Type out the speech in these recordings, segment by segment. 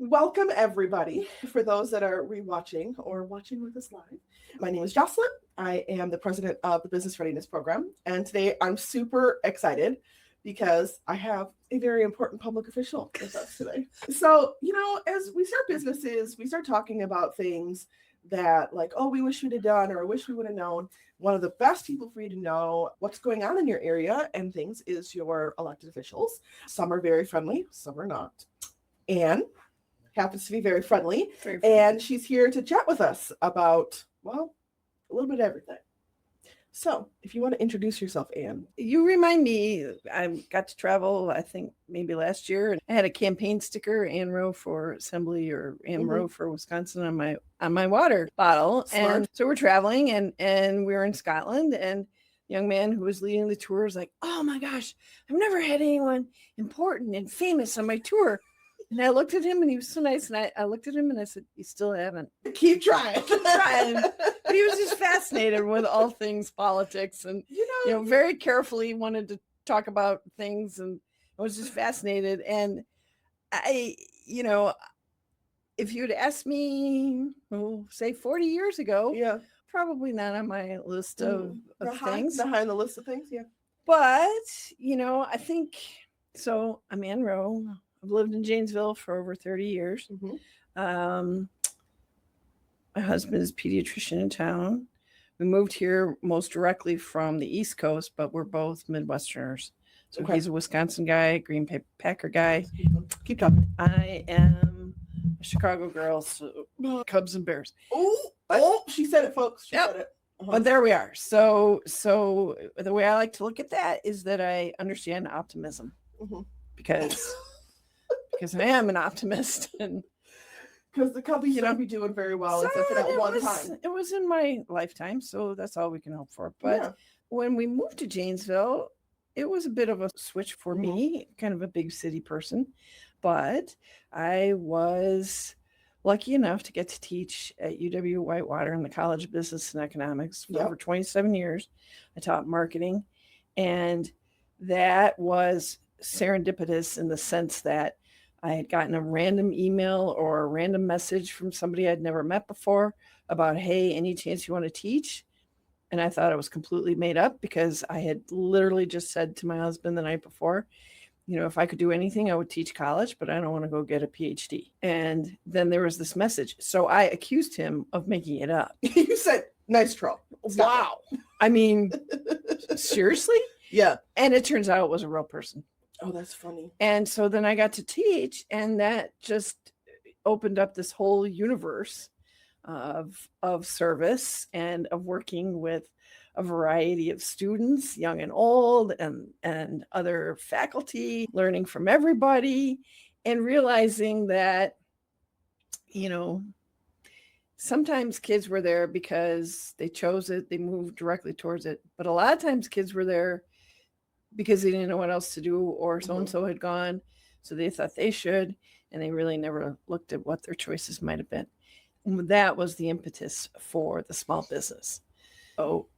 Welcome, everybody. For those that are rewatching or watching with us live, my name is Jocelyn. I am the president of the Business Readiness Program. And today I'm super excited because I have a very important public official with us today. So, as we start businesses, we start talking about things that like, oh, we wish we'd have done or I wish we would have known. One of the best people for you to know what's going on in your area and things is your elected officials. Some are very friendly, some are not. Anne happens to be very friendly, and she's here to chat with us about, well, a little bit of everything. So if you want to introduce yourself, Anne. You remind me, I got to travel, I think maybe last year, and I had a campaign sticker, Ann Roe for Assembly or Ann Roe for Wisconsin on my water bottle. Smart. And so we're traveling and we were in Scotland, and the young man who was leading the tour was like, oh my gosh, I've never had anyone important and famous on my tour. And I looked at him and he was so nice. And I looked at him and I said, you still haven't. Keep trying. But he was just fascinated with all things politics and, very carefully wanted to talk about things. And I was just fascinated. And I, if you'd asked me, say 40 years ago, probably not on my list of things. Not high on the list of things, But, I think, so I'm Ann Roe. I've lived in Janesville for over 30 years. My husband is a pediatrician in town. We moved here most directly from the East Coast, but we're both Midwesterners. So he's a Wisconsin guy, Green Bay Packer guy. Keep talking. I am a Chicago girl, so Cubs and Bears. She said it, folks. She said it. But there we are. So the way I like to look at that is that I understand optimism because I am an optimist, and because the Cubbies don't be doing very well except for that one time. It was in my lifetime, so that's all we can hope for. But when we moved to Janesville, it was a bit of a switch for me, kind of a big city person. But I was lucky enough to get to teach at UW Whitewater in the College of Business and Economics for over 27 years. I taught marketing, and that was serendipitous in the sense that I had gotten a random email or a random message from somebody I'd never met before about, hey, any chance you want to teach? And I thought it was completely made up because I had literally just said to my husband the night before, if I could do anything, I would teach college, but I don't want to go get a PhD. And then there was this message. So I accused him of making it up. You said, nice try. Wow. I mean, seriously? Yeah. And it turns out it was a real person. Oh, that's funny. And so then I got to teach, and that just opened up this whole universe of service and of working with a variety of students, young and old, and other faculty, learning from everybody, and realizing that, sometimes kids were there because they chose it, they moved directly towards it. But a lot of times kids were there because they didn't know what else to do, or so-and-so had gone, so they thought they should, and they really never looked at what their choices might have been. And that was the impetus for the small business,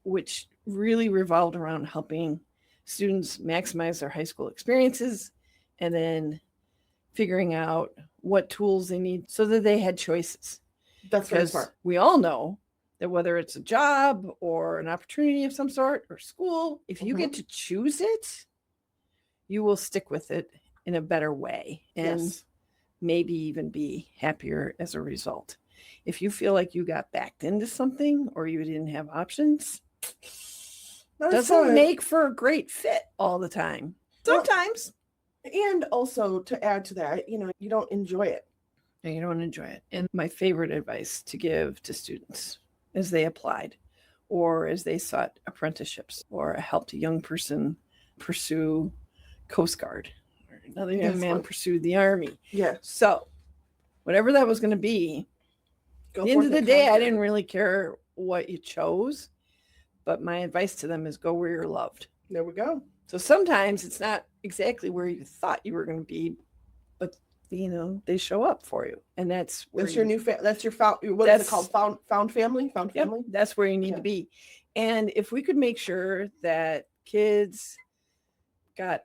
which really revolved around helping students maximize their high school experiences and then figuring out what tools they need so that they had choices. That's very smart. We all know that whether it's a job or an opportunity of some sort or school, if you get to choose it, you will stick with it in a better way and maybe even be happier as a result. If you feel like you got backed into something or you didn't have options, doesn't make for a great fit all the time. Sometimes. And also to add to that, you don't enjoy it. And you don't enjoy it. And my favorite advice to give to students as they applied or as they sought apprenticeships or helped a young person pursue Coast Guard or another young man pursued the Army. Yeah. So whatever that was going to be, at the end of the day, I didn't really care what you chose, but my advice to them is go where you're loved. There we go. So sometimes it's not exactly where you thought you were going to be, but they show up for you, and that's where your new that's your found. What is it called? Found family. Found family. That's where you need to be. And if we could make sure that kids got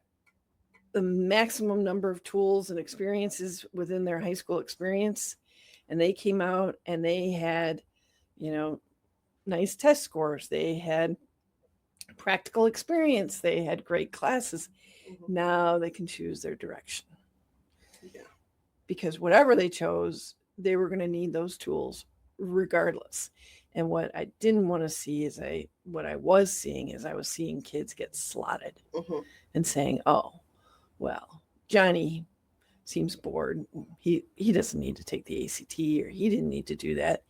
the maximum number of tools and experiences within their high school experience. And they came out and they had, nice test scores. They had practical experience. They had great classes. Mm-hmm. Now they can choose their direction. Yeah. Because whatever they chose, they were going to need those tools regardless. And what I didn't want to see is I was seeing kids get slotted and saying, oh, well, Johnny seems bored. He doesn't need to take the ACT, or he didn't need to do that.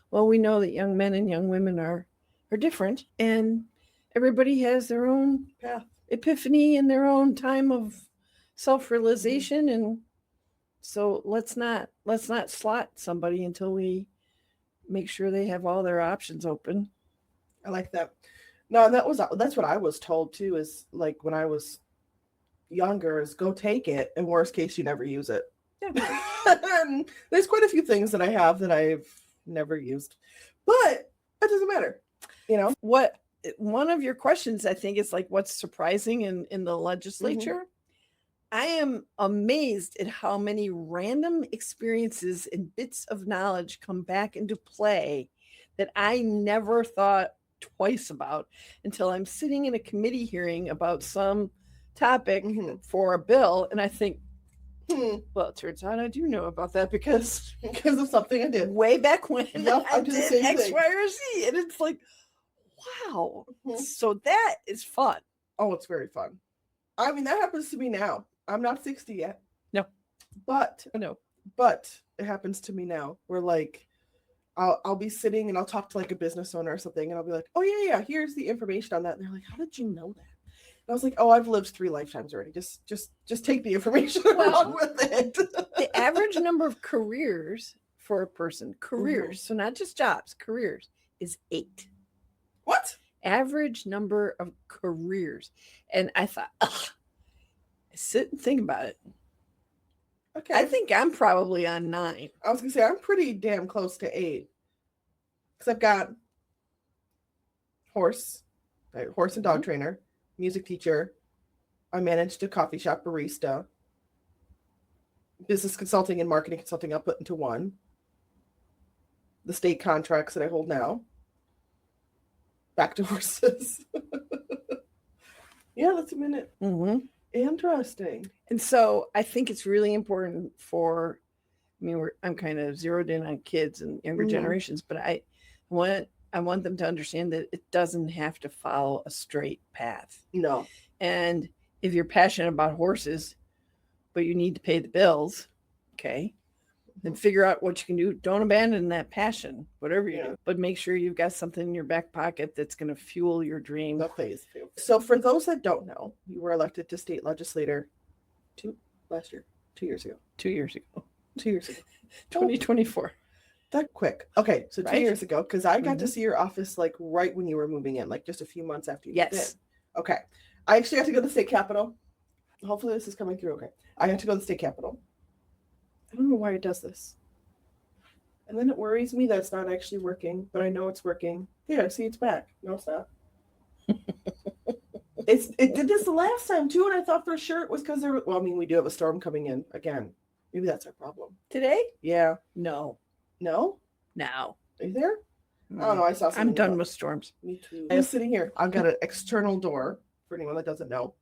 Well, we know that young men and young women are different, and everybody has their own epiphany and their own time of self-realization. And so let's not slot somebody until we make sure they have all their options open. I like that. No, that's what I was told too, is like when I was younger, is go take it, and worst case you never use it. And there's quite a few things that I have that I've never used, but that doesn't matter. What one of your questions, I think, is like, what's surprising in the legislature? I am amazed at how many random experiences and bits of knowledge come back into play that I never thought twice about until I'm sitting in a committee hearing about some topic for a bill. And I think, well, it turns out I do know about that because of something I did way back when I do the did same X, thing. Y, or Z. And it's like, wow. So that is fun. Oh, it's very fun. I mean, that happens to me now. I'm not 60 yet. No. But it happens to me now. Where like I'll be sitting and I'll talk to like a business owner or something, and I'll be like, oh yeah, here's the information on that. And they're like, how did you know that? And I was like, oh, I've lived 3 lifetimes already. Just take the information along with it. The average number of careers for a person, so not just jobs, careers, is 8. What? Average number of careers. And I thought, sit and think about it. Okay. I think I'm probably on 9. I was gonna say I'm pretty damn close to 8. Because I've got horse and dog trainer, music teacher. I managed a coffee shop barista. Business consulting and marketing consulting I'll put into one. The state contracts that I hold now. Back to horses. Yeah, that's a minute. Interesting. And so I think it's really important I'm kind of zeroed in on kids and younger generations, but I want them to understand that it doesn't have to follow a straight path. No. And if you're passionate about horses, but you need to pay the bills, okay, then figure out what you can do. Don't abandon that passion, whatever you do, but make sure you've got something in your back pocket that's going to fuel your dream. So for those that don't know, you were elected to state legislator 2 years ago. 2024. That quick. Okay, so 2 years ago, because I got to see your office like right when you were moving in, like just a few months after you moved in. Okay. I actually got to go to the state capitol. Hopefully this is coming through okay. I got to go to the state capitol. I don't know why it does this. And then it worries me that it's not actually working, but I know it's working. Yeah, see, it's back. No, it's not. It did this the last time too, and I thought for sure it was because we do have a storm coming in again. Maybe that's our problem. Today? Yeah. No. No? No. Are you there? I don't know. I saw something. I'm done with storms. Me too. I'm sitting here. I've got an external door for anyone that doesn't know.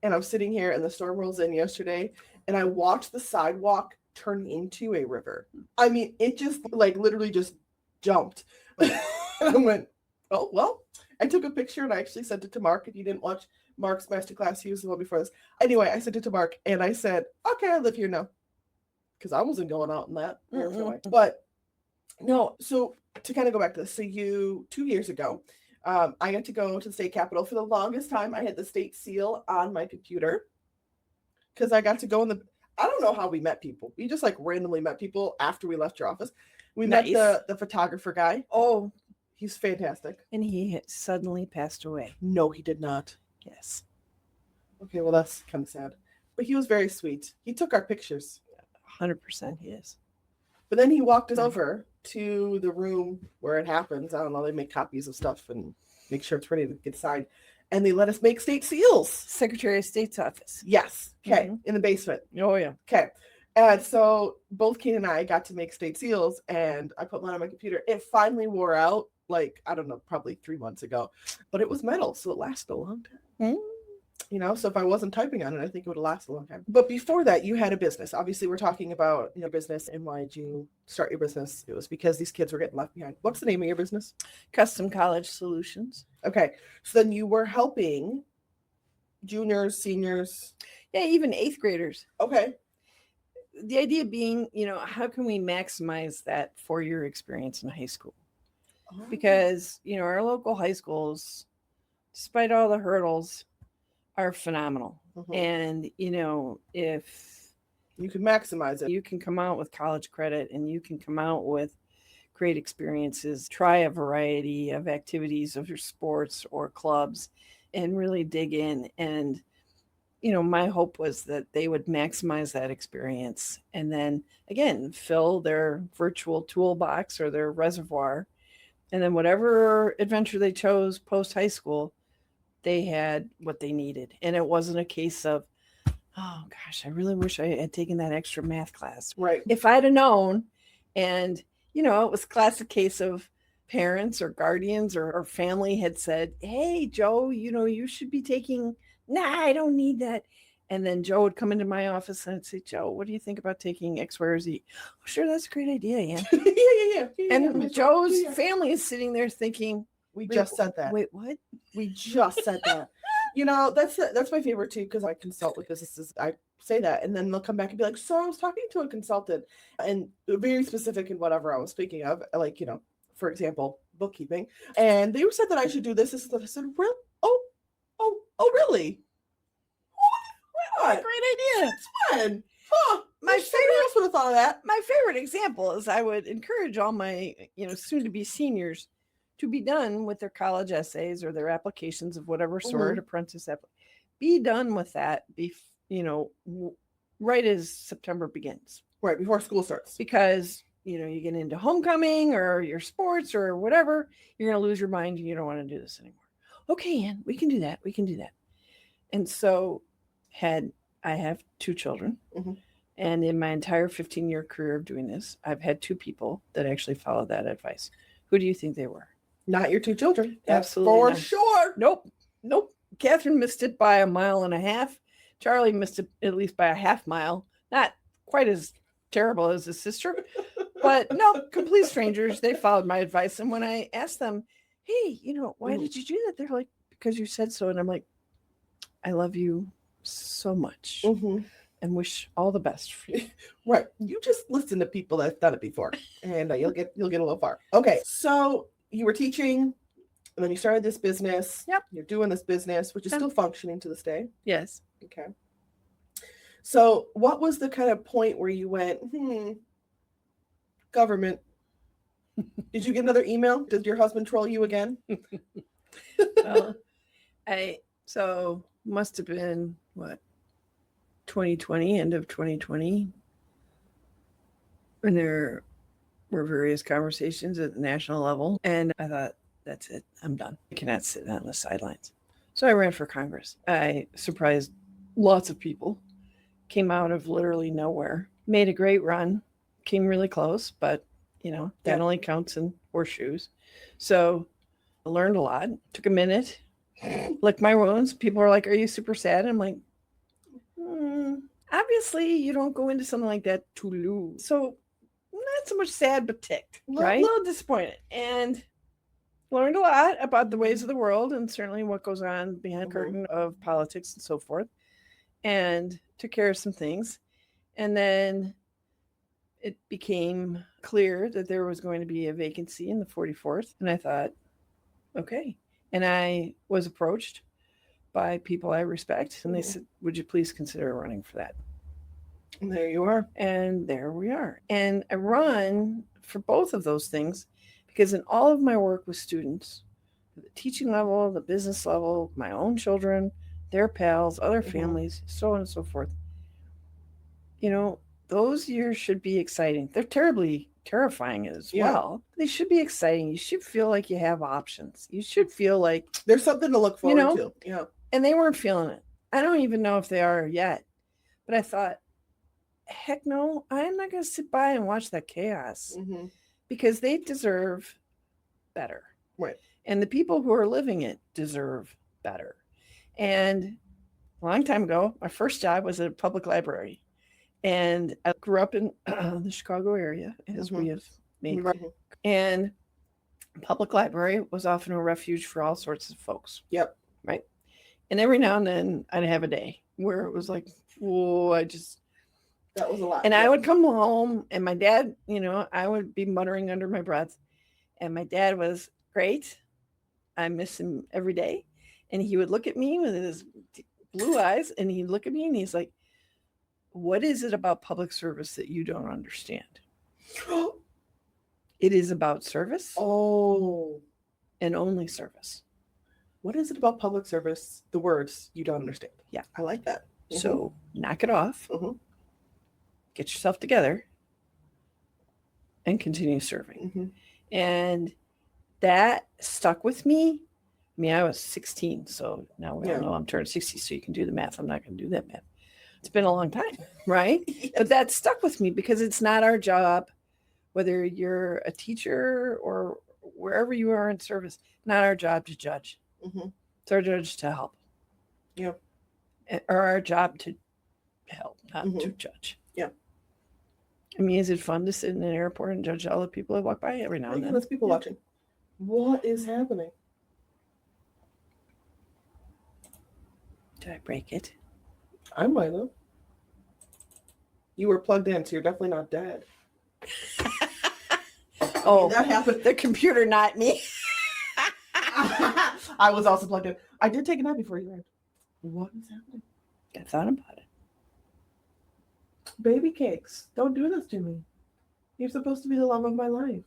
And I'm sitting here and the storm rolls in yesterday and I watched the sidewalk turn into a river. I mean, it just like literally just jumped. And I went, oh, well, I took a picture and I actually sent it to Mark. If you didn't watch Mark's masterclass, he was the one before this. Anyway, I sent it to Mark and I said, okay, I live here now. Because I wasn't going out in that. But no, so to kind of go back to this. So 2 years ago, I got to go to the state capitol. For the longest time, I had the state seal on my computer. Because I got to go I don't know how we met people. We just like randomly met people after we left your office. We met the photographer guy. Oh, he's fantastic. And he had suddenly passed away. No, he did not. Yes. Okay, well, that's kind of sad. But he was very sweet. He took our pictures. 100% he is. But then he walked us over to the room where it happens. I don't know. They make copies of stuff and make sure it's ready to get signed. and they let us make state seals. Secretary of State's office. Yes. Okay. In the basement. Oh, yeah. Okay. And so both Kane and I got to make state seals, and I put one on my computer. It finally wore out, like, I don't know, probably 3 months ago, but it was metal, so it lasted a long time. You know, so if I wasn't typing on it, I think it would have lasted a long time. But before that, you had a business. Obviously, we're talking about your business, and why did you start your business? It was because these kids were getting left behind. What's the name of your business? Custom College Solutions. Okay. So then you were helping juniors, seniors. Yeah, even 8th graders. Okay. The idea being, you know, how can we maximize that 4-year experience in high school? Because, you know, our local high schools, despite all the hurdles, are phenomenal. And, you know, if you can maximize it, you can come out with college credit and you can come out with great experiences, try a variety of activities of your sports or clubs and really dig in. And, you know, my hope was that they would maximize that experience and then again, fill their virtual toolbox or their reservoir. And then whatever adventure they chose post high school, they had what they needed. And it wasn't a case of, oh gosh, I really wish I had taken that extra math class. Right. If I'd have known, and, you know, it was a classic case of parents or guardians or family had said, hey, Joe, you know, you should be taking, I don't need that. And then Joe would come into my office and I'd say, Joe, what do you think about taking X, Y, or Z? Oh, sure, that's a great idea, Ann. Yeah. And Joe's family is sitting there thinking, we just said that. Wait, what? We just said that. You know, that's my favorite too, because I consult with businesses. I say that, and then they'll come back and be like, so I was talking to a consultant, and very specific in whatever I was speaking of, like, you know, for example, bookkeeping, and they said that I should do this. This is what I said. Well, oh, really? What? Great idea. It's fun. Huh. My Somebody favorite else would have thought of that. My favorite example is I would encourage all my, you know, soon-to-be seniors to be done with their college essays or their applications of whatever sort, apprentice be done with that, you know, right as September begins. Right, before school starts. Because, you know, you get into homecoming or your sports or whatever, you're going to lose your mind and you don't want to do this anymore. Okay, Ann, we can do that. We can do that. And so I have 2 children. And in my entire 15-year career of doing this, I've had 2 people that actually followed that advice. Who do you think they were? Not your 2 children. Absolutely. For not. sure. Nope. Catherine missed it by 1.5 miles. Charlie missed it at least by a 1/2 mile. Not quite as terrible as his sister, but no, complete strangers. They followed my advice. And when I asked them, hey, you know, why did you do that? They're like, because you said so. And I'm like, I love you so much and wish all the best for you. Right. You just listen to people that have done it before and you'll get a little far. Okay. So you were teaching and then you started this business. Yep. You're doing this business, which is still functioning to this day. Yes. Okay. So what was the kind of point where you went, government? Did you get another email? Did your husband troll you again? Well, so must have been what, 2020, end of 2020, when there were various conversations at the national level. And I thought, that's it. I'm done. I cannot sit on the sidelines. So I ran for Congress. I surprised lots of people, came out of literally nowhere, made a great run, came really close, but you know, that only counts in horseshoes. So I learned a lot, took a minute, licked my wounds. People are like, are you super sad? I'm like, obviously you don't go into something like that to lose. So not so much sad, but ticked, right? A little disappointed, and learned a lot about the ways of the world and certainly what goes on behind the curtain of politics and so forth, and took care of some things. And then it became clear that there was going to be a vacancy in the 44th. And I thought, okay. And I was approached by people I respect. And they said, would you please consider running for that? And there you are. And there we are. And I run for both of those things because in all of my work with students, the teaching level, the business level, my own children, their pals, other families, so on and so forth, you know, those years should be exciting. They're terribly terrifying as well. They should be exciting. You should feel like you have options. You should feel like there's something to look forward to. Yeah. And they weren't feeling it. I don't even know if they are yet. But I thought, heck no, I'm not going to sit by and watch that chaos because they deserve better. Right. And the people who are living it deserve better. And a long time ago, my first job was at a public library. And I grew up in the Chicago area, as we have made. And public library was often a refuge for all sorts of folks. Yep. Right. And every now and then I'd have a day where it was like, whoa, that was a lot. And I would come home and my dad, I would be muttering under my breath. And my dad was great. I miss him every day. And he would look at me with his blue eyes and he'd look at me and he's like, what is it about public service that you don't understand? It is about service. Oh. And only service. What is it about public service? The words you don't understand. Yeah. I like that. So knock it off. Get yourself together. And continue serving. And that stuck with me. I mean, I was 16. So now we all know I'm turning 60. So you can do the math. I'm not going to do that math. It's been a long time, right? Yes. But that stuck with me because it's not our job, whether you're a teacher or wherever you are in service, not our job to judge. It's our job to help. Yeah. Or our job to help, not to judge. Yeah. I mean, is it fun to sit in an airport and judge all the people that walk by every now and then? There's people watching. What is happening? Did I break it? I might have. You were plugged in, so you're definitely not dead. Oh, that happened. The computer, not me. I was also plugged in. I did take a nap before you arrived. What is happening? I thought about it. Baby cakes, don't do this to me. You're supposed to be the love of my life.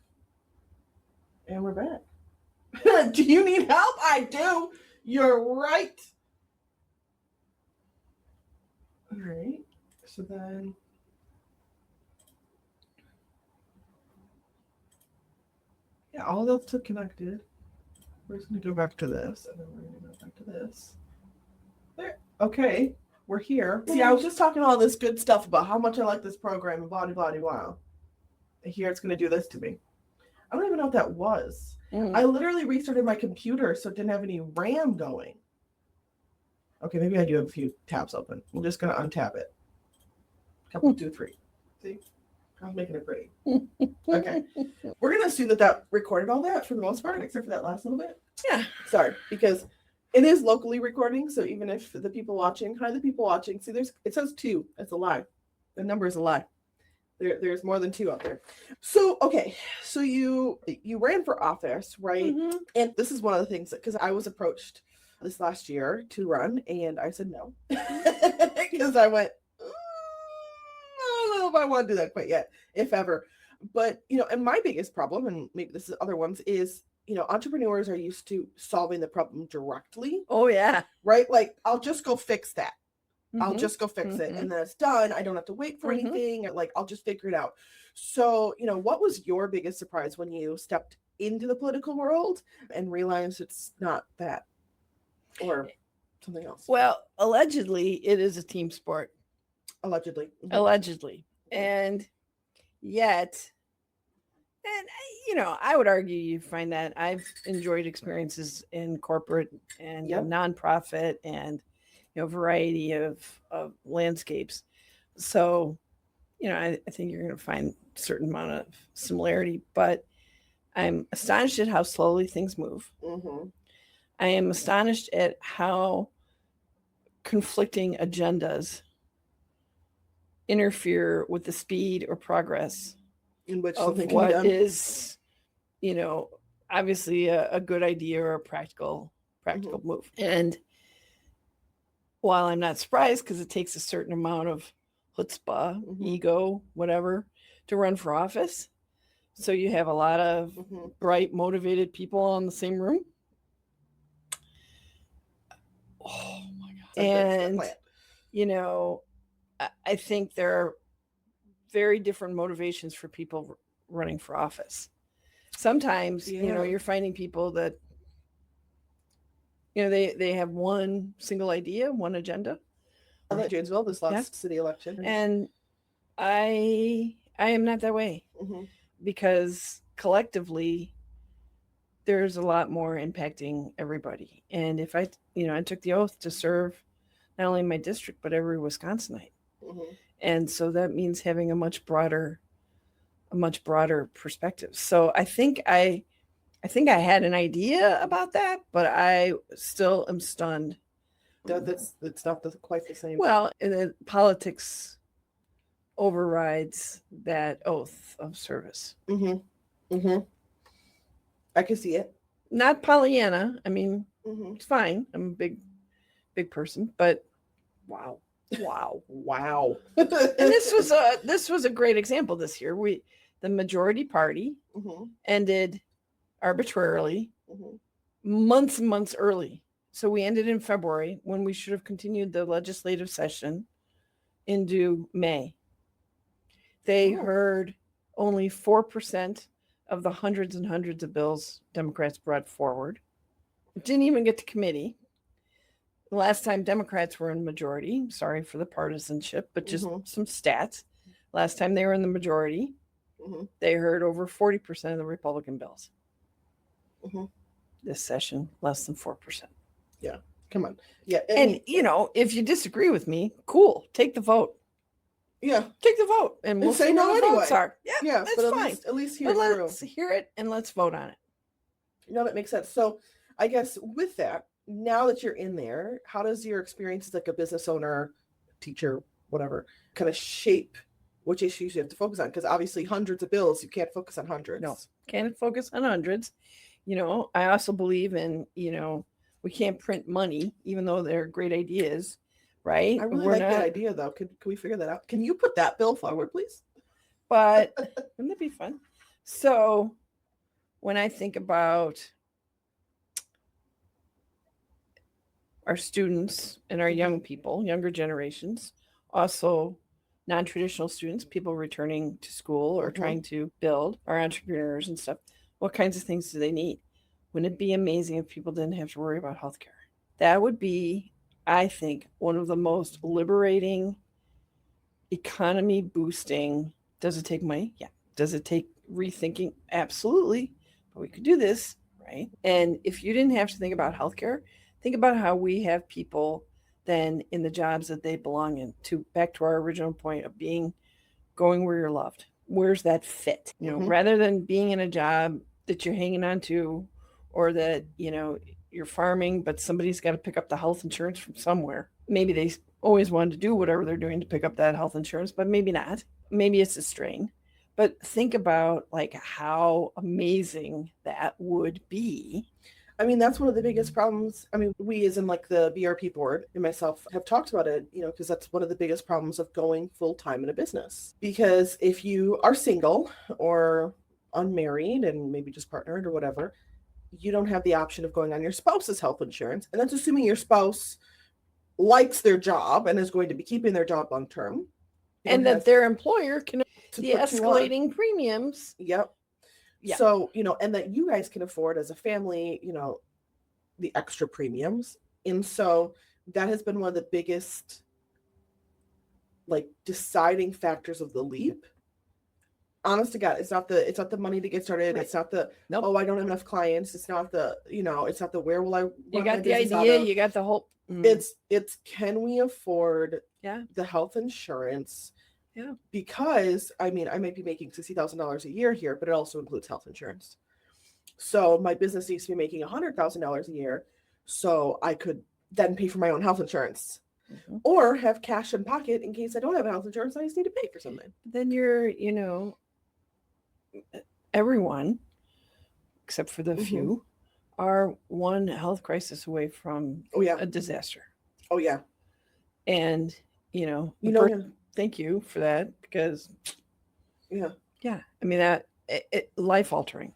And we're back. Do you need help? I do. You're right. All right. So then. Yeah, all those two connected. We're just going to go back to this. And then we're going to go back to this. There. Okay. We're here. See, I was just talking all this good stuff about how much I like this program and blah, blah, blah, blah. And here it's going to do this to me. I don't even know what that was. I literally restarted my computer so it didn't have any RAM going. Okay, maybe I do have a few tabs open. I'm just going to untap it. Couple, 2, 3. See? I was making it pretty. Okay. We're going to assume that recorded all that for the most part, except for that last little bit. Yeah. Sorry, because it is locally recording. So even if the people watching, see, it says 2. It's a lie. The number is a lie. There's more than 2 out there. So, okay. So you ran for office, right? And this is one of the things because I was approached this last year to run and I said no. Because I went, I don't know if I want to do that quite yet, if ever. But, and my biggest problem, and maybe this is other ones, is, entrepreneurs are used to solving the problem directly. Oh, yeah. Right? Like, I'll just go fix that. I'll just go fix it and then it's done. I don't have to wait for anything. Like, I'll just figure it out. So, what was your biggest surprise when you stepped into the political world and realized it's not that or something else? Well, allegedly, it is a team sport. Allegedly. Allegedly. And yet, I would argue you find that I've enjoyed experiences in corporate and nonprofit and a variety of landscapes. So, I think you're going to find a certain amount of similarity, but I'm astonished at how slowly things move. I am astonished at how conflicting agendas interfere with the speed or progress in which of something what can be done. Is, obviously a good idea or a practical move. And while I'm not surprised because it takes a certain amount of chutzpah, ego, whatever, to run for office. So you have a lot of bright, motivated people in the same room. Oh my God. And, I think there are very different motivations for people running for office. Sometimes, you're finding people that, they have one single idea, one agenda. Janesville, this last city election. And I am not that way, because collectively there's a lot more impacting everybody. And if I took the oath to serve not only my district, but every Wisconsinite. And so that means having a much broader perspective. So I think I had an idea about that, but I still am stunned. It's not quite the same. Well, and then politics overrides that oath of service. I can see it. Not Pollyanna. I mean, it's fine. I'm a big person, but wow. And this was a great example this year. The majority party ended arbitrarily months and months early. So we ended in February when we should have continued the legislative session into May. They heard only 4% of the hundreds and hundreds of bills Democrats brought forward. It didn't even get to committee. The last time Democrats were in majority, sorry for the partisanship, but just some stats. Last time they were in the majority, they heard over 40% of the Republican bills. This session, less than 4%. Yeah, come on. Yeah. And if you disagree with me, cool, take the vote. Yeah. Take the vote. And we'll say see no what the anyway. votes are. Yeah, that's but fine. At least hear but it through. Let's hear it and let's vote on it. That makes sense. So I guess with that, now that you're in there, how does your experience as like a business owner, teacher, whatever, kind of shape which issues you have to focus on? Because obviously hundreds of bills, you can't focus on hundreds. No, can't focus on hundreds. I also believe in, we can't print money, even though they're great ideas, right? I really like that idea, though. Can we figure that out? Can you put that bill forward, please? But wouldn't that be fun? So when I think about our students and our young people, younger generations, also non-traditional students, people returning to school or trying to build, our entrepreneurs and stuff, what kinds of things do they need? Wouldn't it be amazing if people didn't have to worry about healthcare? That would be, I think, one of the most liberating, economy boosting. Does it take money? Yeah. Does it take rethinking? Absolutely. But we could do this, right? And if you didn't have to think about healthcare, think about how we have people then in the jobs that they belong in, back to our original point of going where you're loved. Where's that fit? Rather than being in a job that you're hanging on to, or that, you're farming, but somebody's got to pick up the health insurance from somewhere. Maybe they always wanted to do whatever they're doing to pick up that health insurance, but maybe not. Maybe it's a strain. But think about like how amazing that would be. I mean, that's one of the biggest problems. I mean, we as in like the BRP board and myself have talked about it, because that's one of the biggest problems of going full-time in a business. Because if you are single or unmarried and maybe just partnered or whatever, you don't have the option of going on your spouse's health insurance. And that's assuming your spouse likes their job and is going to be keeping their job long term. And that their employer can the escalating premiums. Yep. Yeah. So, and that you guys can afford as a family, the extra premiums. And so that has been one of the biggest deciding factors of the leap. Honest to God, it's not the money to get started. Right. It's not the, oh, I don't have enough clients. It's not the, it's not the, where will I, you got the idea, you got the whole, it's can we afford the health insurance? Yeah. Because I might be making $60,000 a year here, but it also includes health insurance. So my business needs to be making $100,000 a year. So I could then pay for my own health insurance or have cash in pocket in case I don't have health insurance. I just need to pay for something. Then you're, everyone, except for the few, are one health crisis away from a disaster. Oh yeah. And, thank you for that because I mean that life altering.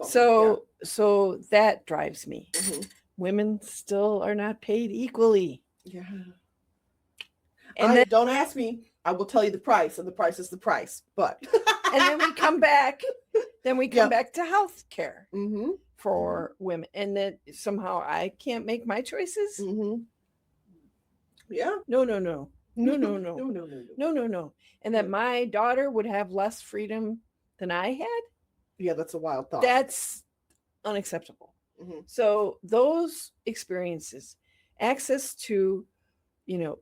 So that drives me. Women still are not paid equally. Yeah. And don't ask me. I will tell you the price, and the price is the price. But and then we come back. Then we come back to health care for women, and that somehow I can't make my choices. Yeah. No. And that my daughter would have less freedom than I had. Yeah, that's a wild thought. That's unacceptable. So those experiences, access to,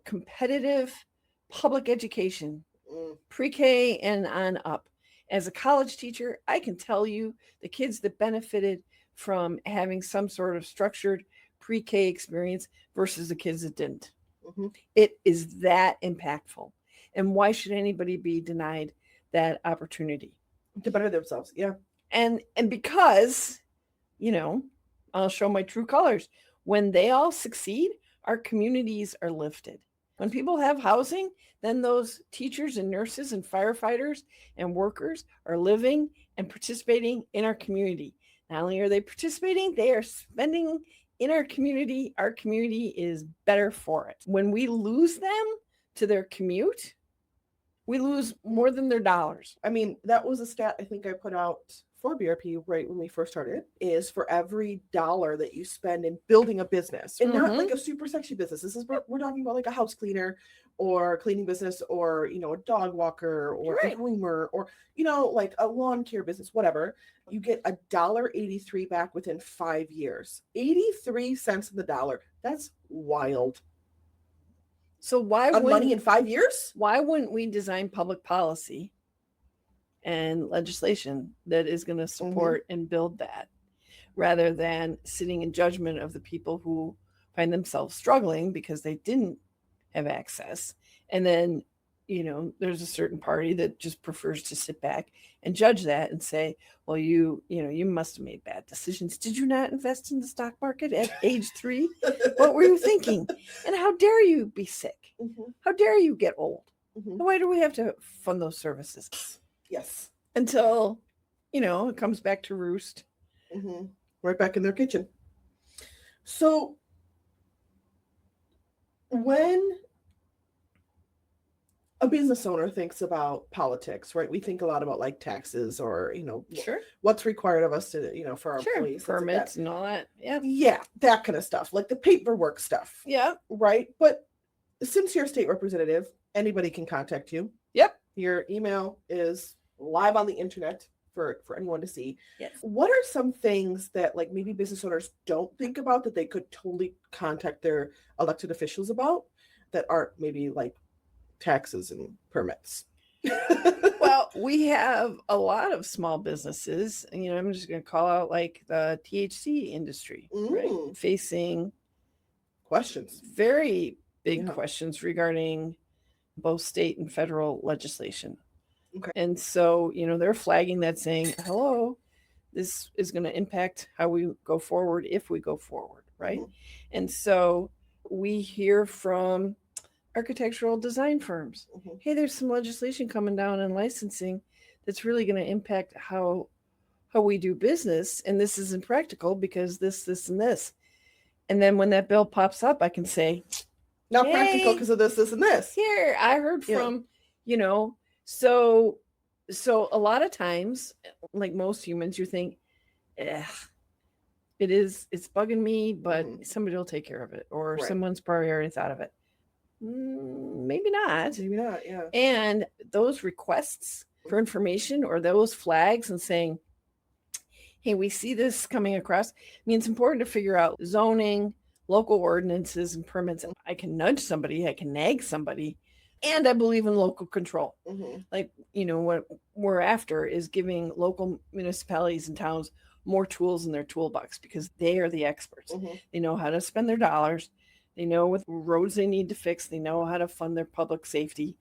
competitive public education, pre-K and on up. As a college teacher, I can tell you the kids that benefited from having some sort of structured pre-K experience versus the kids that didn't. It is that impactful. And why should anybody be denied that opportunity to better themselves? Yeah. And because, I'll show my true colors. When they all succeed, our communities are lifted. When people have housing, then those teachers and nurses and firefighters and workers are living and participating in our community. Not only are they participating, they are spending in our community. Our community is better for it. When we lose them to their commute, we lose more than their dollars. I mean, that was a stat I think I put out for BRP right when we first started, is for every dollar that you spend in building a business, and not like a super sexy business. This is we're talking about like a house cleaner or cleaning business, or a dog walker or a groomer, or like a lawn care business, whatever. You get $1.83 back within 5 years. 83 cents in the dollar. That's wild. So why money in 5 years? Why wouldn't we design public policy and legislation that is going to support and build that, rather than sitting in judgment of the people who find themselves struggling because they didn't have access? And then, there's a certain party that just prefers to sit back and judge that and say, well, you must have made bad decisions. Did you not invest in the stock market at age 3? What were you thinking? And how dare you be sick? How dare you get old? Why do we have to fund those services? Yes. Until, it comes back to roost. Right back in their kitchen. So when a business owner thinks about politics, right? We think a lot about like taxes, or, what's required of us to, for our employees. Permits and all that. Yeah. Yeah. That kind of stuff, like the paperwork stuff. Yeah. Right. But since you're a state representative, anybody can contact you. Yep. Your email is live on the internet for anyone to see. Yes. What are some things that like maybe business owners don't think about that they could totally contact their elected officials about, that aren't maybe like taxes and permits? Well, we have a lot of small businesses, and I'm just going to call out like the THC industry, right? Facing questions, very big questions regarding both state and federal legislation. Okay. And so, they're flagging that, saying, hello, this is going to impact how we go forward if we go forward, right? And so we hear from architectural design firms, hey, there's some legislation coming down on licensing that's really going to impact how we do business, and this isn't practical because this, and this. And then when that bill pops up, I can say, not practical because of this, and this. Here, I heard from, so a lot of times, like most humans, you think, it's bugging me, but somebody will take care of it, or someone's probably already thought of it. Maybe not. Yeah. And those requests for information, or those flags and saying, hey, we see this coming across. I mean, it's important to figure out zoning, local ordinances, and permits. And I can nudge somebody, I can nag somebody, and I believe in local control. Like, what we're after is giving local municipalities and towns more tools in their toolbox, because they are the experts. They know how to spend their dollars. They know what roads they need to fix. They know how to fund their public safety.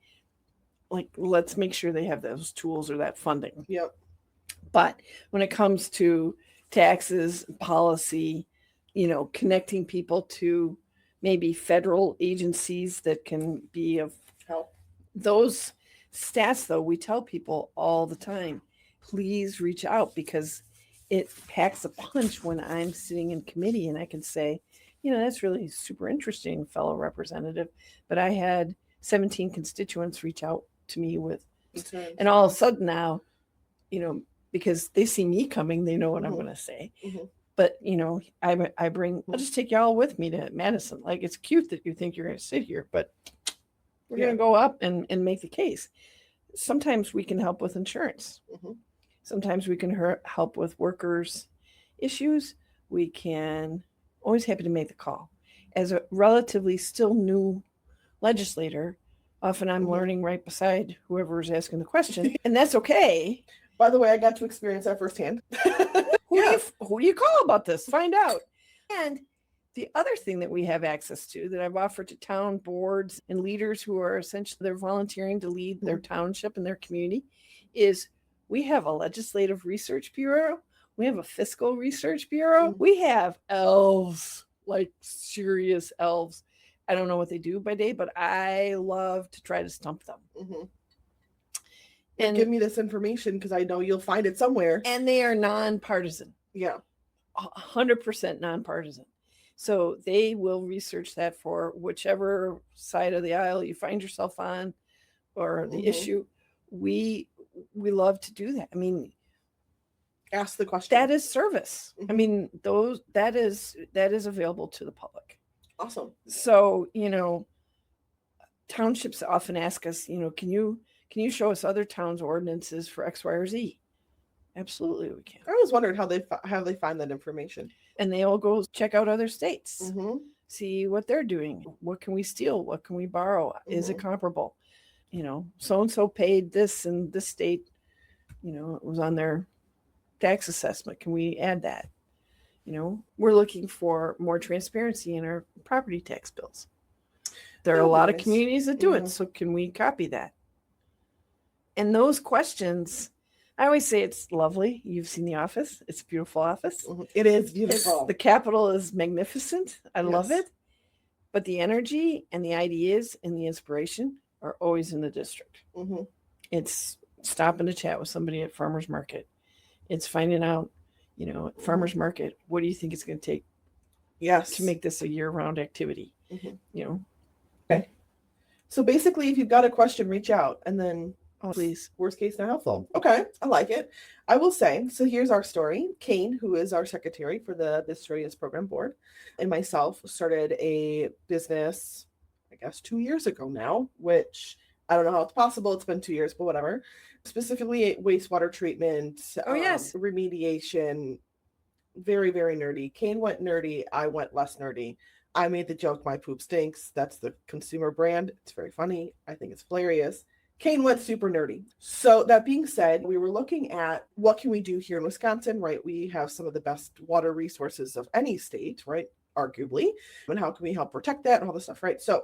Like, let's make sure they have those tools or that funding. Yep. But when it comes to taxes, policy, connecting people to maybe federal agencies that can be of help. Those stats, though, we tell people all the time, please reach out, because it packs a punch when I'm sitting in committee and I can say, that's really super interesting, fellow representative, but I had 17 constituents reach out to me with, Concerns. and all of a sudden now, because they see me coming, they know what I'm Mhm. going to say. Mhm. But, I'll just take y'all with me to Madison. Like, it's cute that you think you're going to sit here, but we're going to go up and make the case. Sometimes we can help with insurance. Mhm. Sometimes we can help with workers' issues. We can always happy to make the call. As a relatively still new legislator, often I'm Mhm. learning right beside whoever is asking the question, and that's okay. By the way, I got to experience that firsthand. Who do you call about this? Find out. And the other thing that we have access to that I've offered to town boards and leaders who are essentially they're volunteering to lead their township and their community is we have a legislative research bureau. We have a fiscal research bureau. We have elves, like serious elves. I don't know what they do by day, but I love to try to stump them. Mm-hmm. And give me this information because I know you'll find it somewhere. And they are nonpartisan. Yeah. 100% nonpartisan. So they will research that for whichever side of the aisle you find yourself on or the issue. We love to do that. I mean, ask the question. That is service. I mean, that is available to the public. Awesome. So, townships often ask us, can you show us other towns' ordinances for X, Y, or Z? Absolutely, we can. I was wondering how they find that information. And they all go check out other states, see what they're doing. What can we steal? What can we borrow? Is it comparable? So-and-so paid this in this state, it was on their tax assessment. Can we add that? We're looking for more transparency in our property tax bills. There are a lot of communities that do it. So can we copy that? And those questions, I always say it's lovely. You've seen the office. It's a beautiful office. It is beautiful. The Capitol is magnificent. I love it. But the energy and the ideas and the inspiration are always in the district. It's stopping to chat with somebody at farmer's market. It's finding out, at farmer's market, what do you think it's going to take to make this a year-round activity? Okay. So basically, if you've got a question, reach out and then please. Worst case, not helpful. Okay. I like it. I will say, so here's our story. Kane, who is our secretary for the Business Readiness Program board, and myself started a business, I guess 2 years ago now, which I don't know how it's possible. It's been 2 years, but whatever. Specifically wastewater treatment, remediation, very, very nerdy. Kane went nerdy. I went less nerdy. I made the joke, my poop stinks. That's the consumer brand. It's very funny. I think it's hilarious. Kane went super nerdy. So that being said, we were looking at what can we do here in Wisconsin, right? We have some of the best water resources of any state, right? Arguably. And how can we help protect that and all this stuff, right? So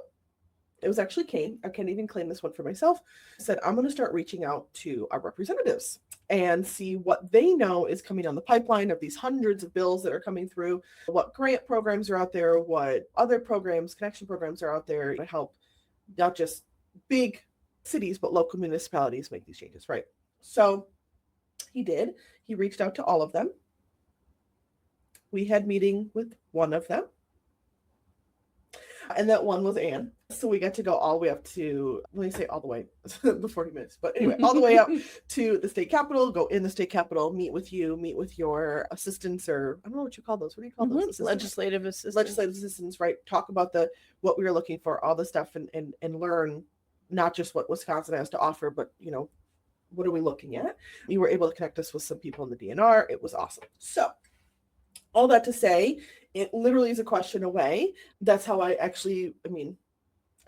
it was actually Kane. I can't even claim this one for myself. Said, I'm going to start reaching out to our representatives and see what they know is coming on the pipeline of these hundreds of bills that are coming through, what grant programs are out there, what other programs, connection programs are out there to help not just big cities, but local municipalities make these changes, right? So he did. He reached out to all of them. We had meeting with one of them. And that one was Anne. So we got to go all the way up to, let me say all the way, the 40 minutes. But anyway, all the way up to the state capitol, go in the state capitol, meet with you, meet with your assistants, or I don't know what you call those. What do you call those? Legislative assistants. Legislative assistants, right? Talk about what we were looking for, all the stuff, and learn not just what Wisconsin has to offer, but, what are we looking at? You were able to connect us with some people in the DNR. It was awesome. So all that to say, it literally is a question away. That's how I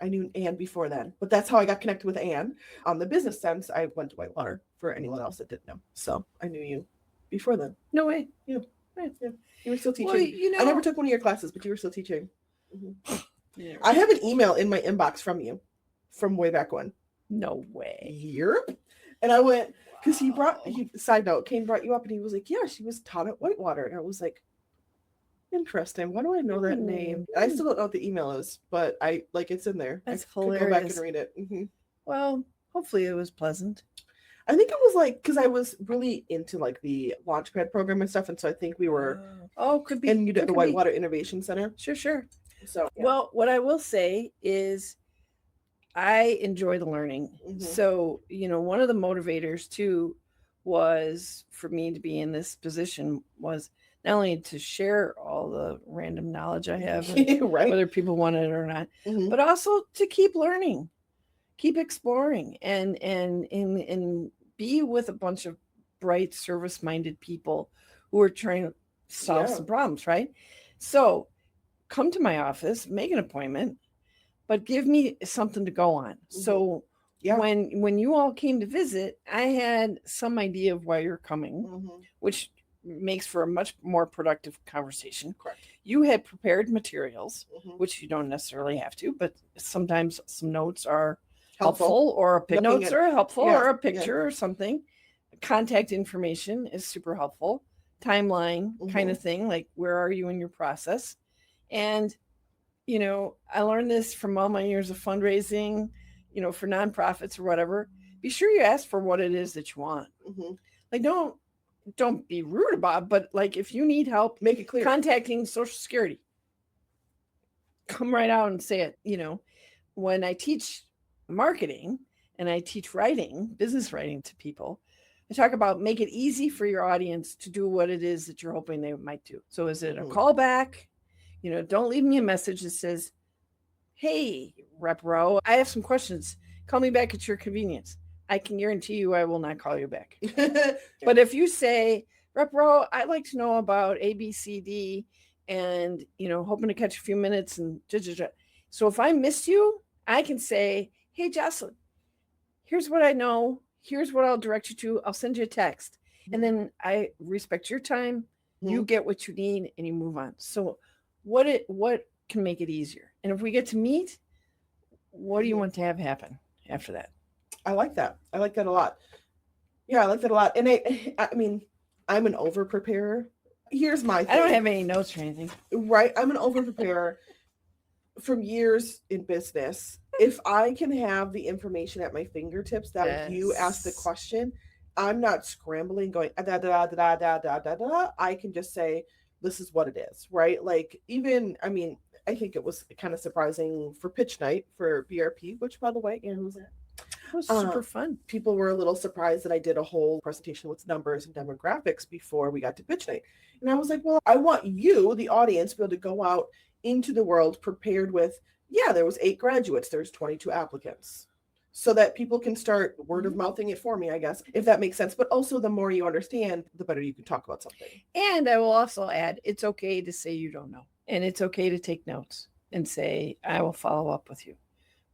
knew Anne before then, but that's how I got connected with Anne. On the business sense, I went to Whitewater for anyone else that didn't know. So I knew you before then. No way. Yeah. Right. Yeah. You were still teaching. Well, I never took one of your classes, but you were still teaching. Yeah. I have an email in my inbox from you from way back when. No way. Yep. And I went, because side note, Kane brought you up and he was like, yeah, she was taught at Whitewater. And I was like, interesting. Why do I know that name? I still don't know what the email is, but it's in there. That's hilarious. Go back and read it. Well, hopefully it was pleasant. I think it was because I was really into the Launchpad program and stuff. And so I think we were. Could be. And you did the Whitewater Innovation Center. Sure. So, yeah. Well, what I will say is I enjoy the learning. So, one of the motivators too was for me to be in this position was not only to share all the random knowledge I have, right, whether people want it or not, but also to keep learning, keep exploring, and be with a bunch of bright, service-minded people who are trying to solve some problems, right? So come to my office, make an appointment, but give me something to go on. So when you all came to visit, I had some idea of why you're coming, which makes for a much more productive conversation. Correct. You had prepared materials, which you don't necessarily have to, but sometimes some notes are helpful or a picture or something. Contact information is super helpful. Timeline kind of thing, like where are you in your process? And I learned this from all my years of fundraising, for nonprofits or whatever. Be sure you ask for what it is that you want. Like, don't be rude about it, but like, if you need help, make it clear. Contacting Social Security, come right out and say it. When I teach marketing and I teach writing, business writing to people, I talk about make it easy for your audience to do what it is that you're hoping they might do. So is it a callback? Don't leave me a message that says, hey, Rep Roe, I have some questions. Call me back at your convenience. I can guarantee you I will not call you back. But if you say, Rep Roe, I'd like to know about ABCD and, hoping to catch a few minutes and So if I missed you, I can say, hey, Jocelyn, here's what I know. Here's what I'll direct you to. I'll send you a text. And then I respect your time. You get what you need and you move on. So what can make it easier? And if we get to meet, what do you want to have happen after that? I like that. I like that a lot. Yeah, I like that a lot. And I mean, I'm an over preparer. Here's my thing. I don't have any notes or anything. Right. I'm an over preparer from years in business. If I can have the information at my fingertips that you ask the question, I'm not scrambling going da da da da da da da da. I can just say, this is what it is, right? Like, even, I mean, I think it was kind of surprising for pitch night for BRP, which, by the way, Anne was at. It was super fun. People were a little surprised that I did a whole presentation with numbers and demographics before we got to pitch night. And I was like, well, I want you, the audience, to be able to go out into the world prepared with, there was 8 graduates, there's 22 applicants. So that people can start word of mouthing it for me, I guess, if that makes sense. But also, the more you understand, the better you can talk about something. And I will also add, it's okay to say you don't know. And it's okay to take notes and say, I will follow up with you.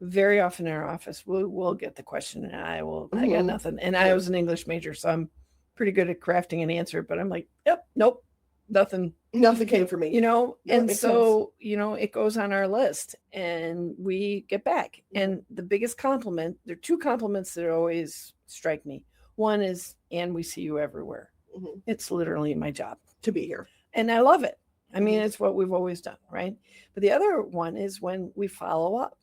Very often in our office, we'll get the question and I got nothing. And I was an English major, so I'm pretty good at crafting an answer. But I'm like, nope, nothing. Nothing came for me. And so, it goes on our list and we get back. And the biggest compliment, there are 2 compliments that always strike me. One is, and we see you everywhere. It's literally my job to be here. And I love it. I mean, it's what we've always done, right? But the other one is when we follow up.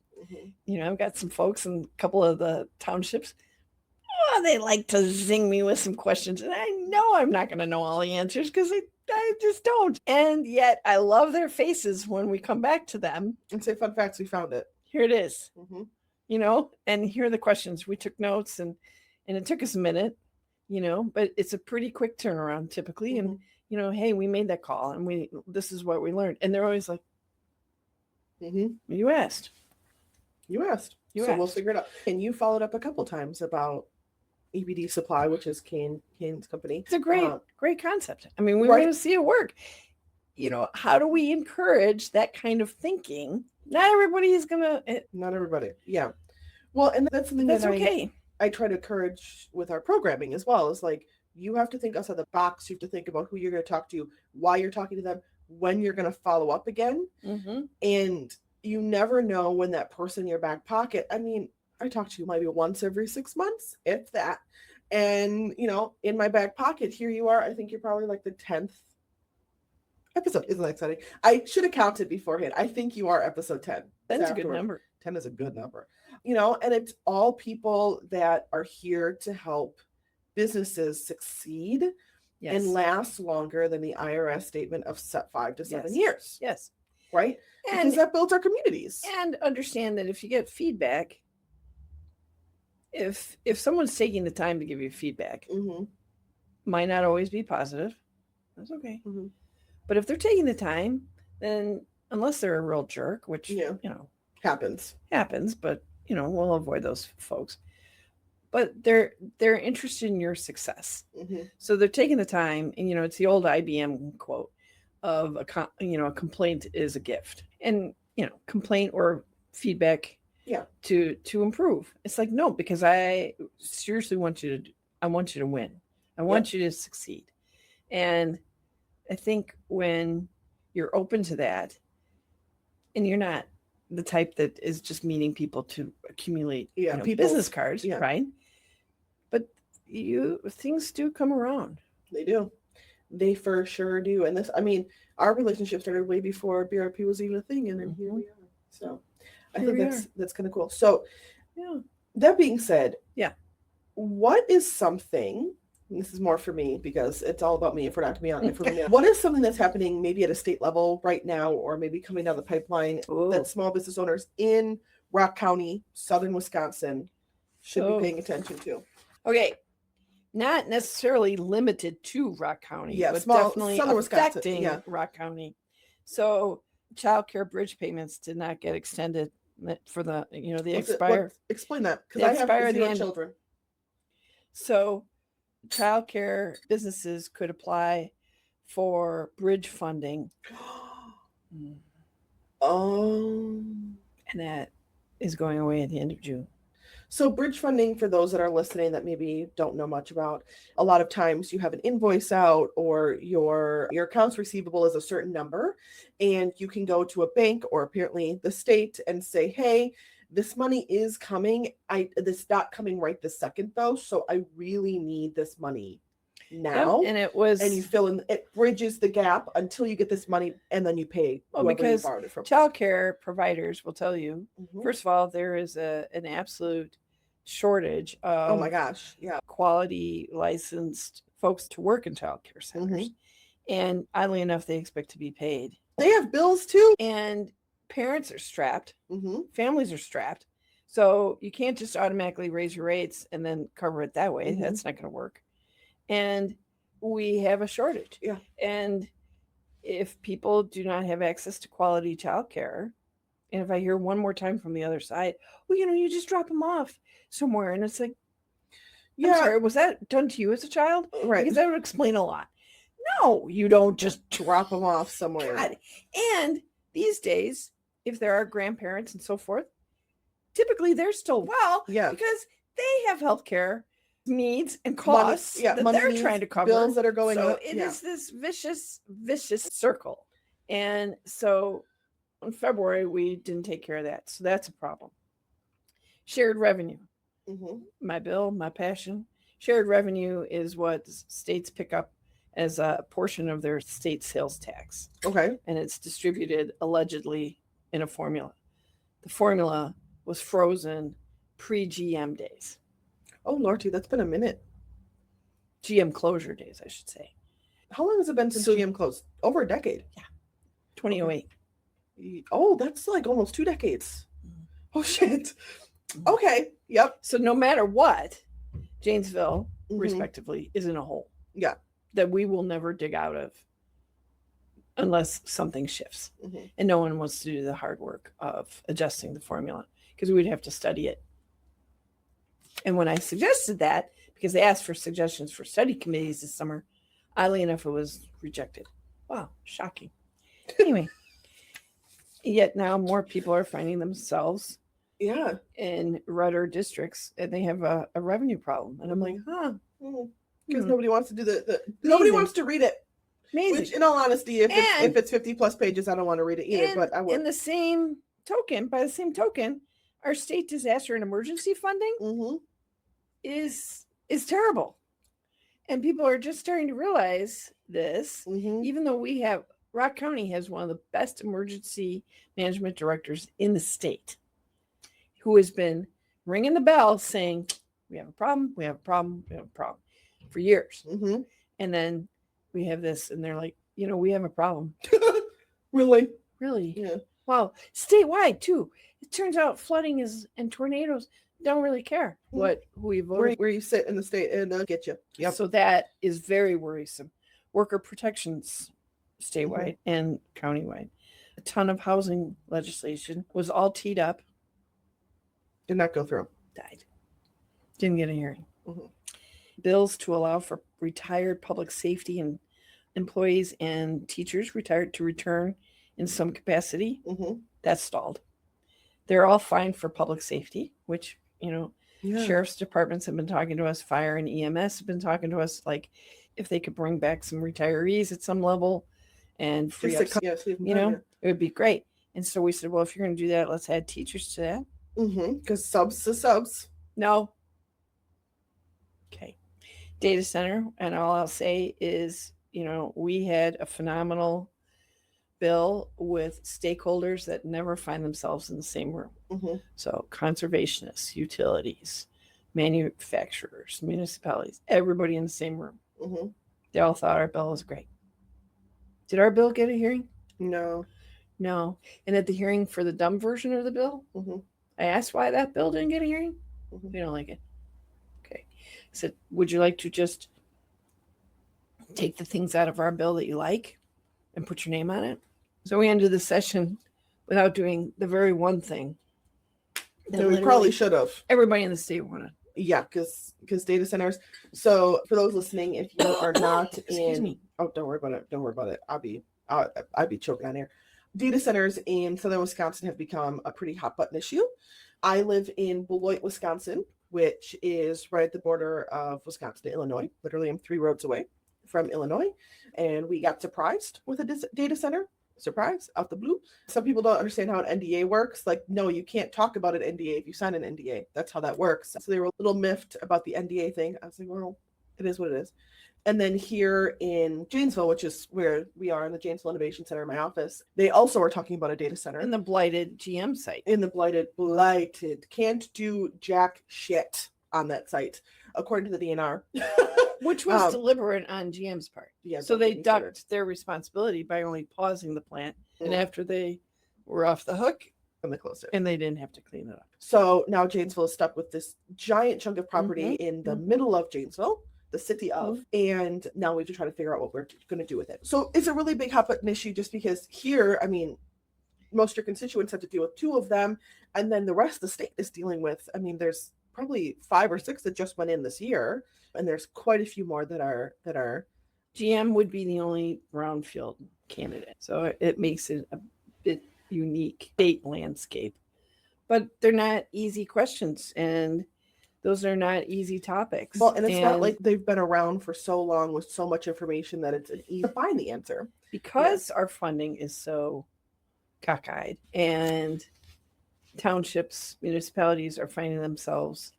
I've got some folks in a couple of the townships. They like to zing me with some questions. And I know I'm not going to know all the answers because I just don't. And yet I love their faces when we come back to them. And say, fun facts, we found it. Here it is. And here are the questions. We took notes and it took us a minute, but it's a pretty quick turnaround typically. And, hey, we made that call and this is what we learned. And they're always like, you asked. So we'll figure it out. And you followed up a couple times about EBD Supply, which is Kane's company. It's a great concept. I mean, we want to see it work. How do we encourage that kind of thinking? Not everybody is going to. Not everybody. Yeah. Well, and that's something that's okay. I try to encourage with our programming as well. Is like, you have to think outside the box. You have to think about who you're going to talk to, why you're talking to them, when you're going to follow up again. And you never know when that person in your back pocket, I mean, I talk to you maybe once every 6 months, if that. And, in my back pocket, here you are. I think you're probably like the 10th episode. Isn't that exciting? I should have counted beforehand. I think you are episode 10. That's a good number. 10 is a good number. And it's all people that are here to help businesses succeed and last longer than the IRS statement of 5 to 7 years. Yes. Right? Because that builds our communities. And understand that if you get feedback, if someone's taking the time to give you feedback, Mm-hmm. might not always be positive. That's okay. Mm-hmm. But if they're taking the time, then unless they're a real jerk, which happens, but we'll avoid those folks. But they're interested in your success. Mm-hmm. So they're taking the time, and it's the old IBM quote of a complaint is a gift. And complaint or feedback to improve. It's like, no, because I seriously want you to win. I want you to succeed. And I think when you're open to that, and you're not the type that is just meeting people to accumulate business cards, right? But things do come around. They do. They for sure do. And our relationship started way before BRP was even a thing, and then here we are. So I think that's kind of cool. So that being said, what is something, and this is more for me because it's all about me if we're not to be honest, what is something that's happening maybe at a state level right now, or maybe coming down the pipeline that small business owners in Rock County, southern Wisconsin should be paying attention to? Okay. Not necessarily limited to Rock County, but definitely affecting Rock County. So childcare bridge payments did not get extended for the expire. Explain that, because I have 0 children. So childcare businesses could apply for bridge funding. And that is going away at the end of June. So bridge funding, for those that are listening that maybe don't know much about, a lot of times you have an invoice out, or your accounts receivable is a certain number, and you can go to a bank or apparently the state and say, hey, this money is coming. This not coming right this second though, so I really need this money now. And you fill in, it bridges the gap until you get this money, and then you pay because you borrowed it from. Childcare providers will tell you, first of all, there is an absolute shortage of quality licensed folks to work in childcare centers. And oddly enough, they expect to be paid. They have bills too. And parents are strapped. Families are strapped. So you can't just automatically raise your rates and then cover it that way. That's not going to work. And we have a shortage. And if people do not have access to quality childcare, and if I hear one more time from the other side, well, you just drop them off somewhere. And it's like, I'm sorry, was that done to you as a child? Right. Because that would explain a lot. No, you don't just drop them off somewhere. God. And these days, if there are grandparents and so forth, typically they're still because they have healthcare needs and costs that they're trying to cover. Bills that are going up. So it is this vicious circle. And so in February, we didn't take care of that. So that's a problem. Shared revenue. My bill, my passion. Shared revenue is what states pick up as a portion of their state sales tax. Okay. And it's distributed allegedly in a formula. The formula was frozen pre-GM days. Oh, Lordy, that's been a minute. GM closure days, I should say. How long has it been since GM closed? Over a decade. Yeah. 2008. Oh, that's like almost 2 decades. Oh, shit. Okay. Yep. So no matter what, Janesville, respectively, is in a hole. Yeah. That we will never dig out of unless something shifts. And no one wants to do the hard work of adjusting the formula because we'd have to study it. And when I suggested that, because they asked for suggestions for study committees this summer, oddly enough, it was rejected. Wow, shocking. Anyway, yet now more people are finding themselves in redder districts, and they have a revenue problem. And I'm like, because nobody wants to do nobody wants to read it. Amazing. Which, in all honesty, if it's 50 plus pages, I don't want to read it either. But I will. By the same token, our state disaster and emergency funding is terrible, and people are just starting to realize this. Even though Rock County has one of the best emergency management directors in the state, who has been ringing the bell saying, "We have a problem. We have a problem. We have a problem," for years. And then we have this, and they're like, we have a problem. Really? Really? Yeah. Wow. Statewide too. It turns out flooding and tornadoes don't really care who you voted where you sit in the state and get you. Yep. So that is very worrisome. Worker protections statewide and countywide. A ton of housing legislation was all teed up. Did not go through. Died. Didn't get a hearing. Bills to allow for retired public safety and employees and teachers retired to return in some capacity. That's stalled. They're all fine for public safety, which, sheriff's departments have been talking to us, fire and EMS have been talking to us, like if they could bring back some retirees at some level and free up, it would be great. And so we said, well, if you're going to do that, let's add teachers to that. Because subs to subs. No. Okay. Data center. And all I'll say is, we had a phenomenal bill with stakeholders that never find themselves in the same room. So conservationists, utilities, manufacturers, municipalities, everybody in the same room. They all thought our bill was great. Did our bill get a hearing? No. And at the hearing for the dumb version of the bill, I asked why that bill didn't get a hearing. We don't like it. Okay. I said, would you like to just take the things out of our bill that you like and put your name on it? So we ended the session without doing the very one thing that we probably should have. Everybody in the state wanted. Yeah, because data centers. So for those listening, if you are not in, don't worry about it. I'd be choking on air. Data centers in southern Wisconsin have become a pretty hot button issue. I live in Beloit, Wisconsin, which is right at the border of Wisconsin to Illinois. Literally, I'm 3 roads away from Illinois, and we got surprised with a data center. Surprise, out the blue. Some people don't understand how an NDA works. Like, no, you can't talk about an NDA if you sign an NDA. That's how that works. So they were a little miffed about the NDA thing. I was like, well, it is what it is. And then here in Janesville, which is where we are in the Janesville Innovation Center in my office, they also are talking about a data center. In the blighted GM site. In the blighted. Can't do jack shit on that site, according to the DNR. Which was deliberate on GM's part. Yeah. So they ducked their responsibility by only pausing the plant. And after they were off the hook, and they closed it. And they didn't have to clean it up. So now Janesville is stuck with this giant chunk of property in the middle of Janesville, the city of, and now we have to try to figure out what we're going to do with it. So it's a really big hot button issue just because here, I mean, most of your constituents have to deal with 2 of them. And then the rest of the state is dealing with, I mean, there's probably 5 or 6 that just went in this year. And there's quite a few more that are GM would be the only brownfield candidate. So it makes it a bit unique state landscape. But they're not easy questions, and those are not easy topics. Well, and it's not like they've been around for so long with so much information that it's easy to find the answer. Because our funding is so cockeyed, and townships, municipalities are finding themselves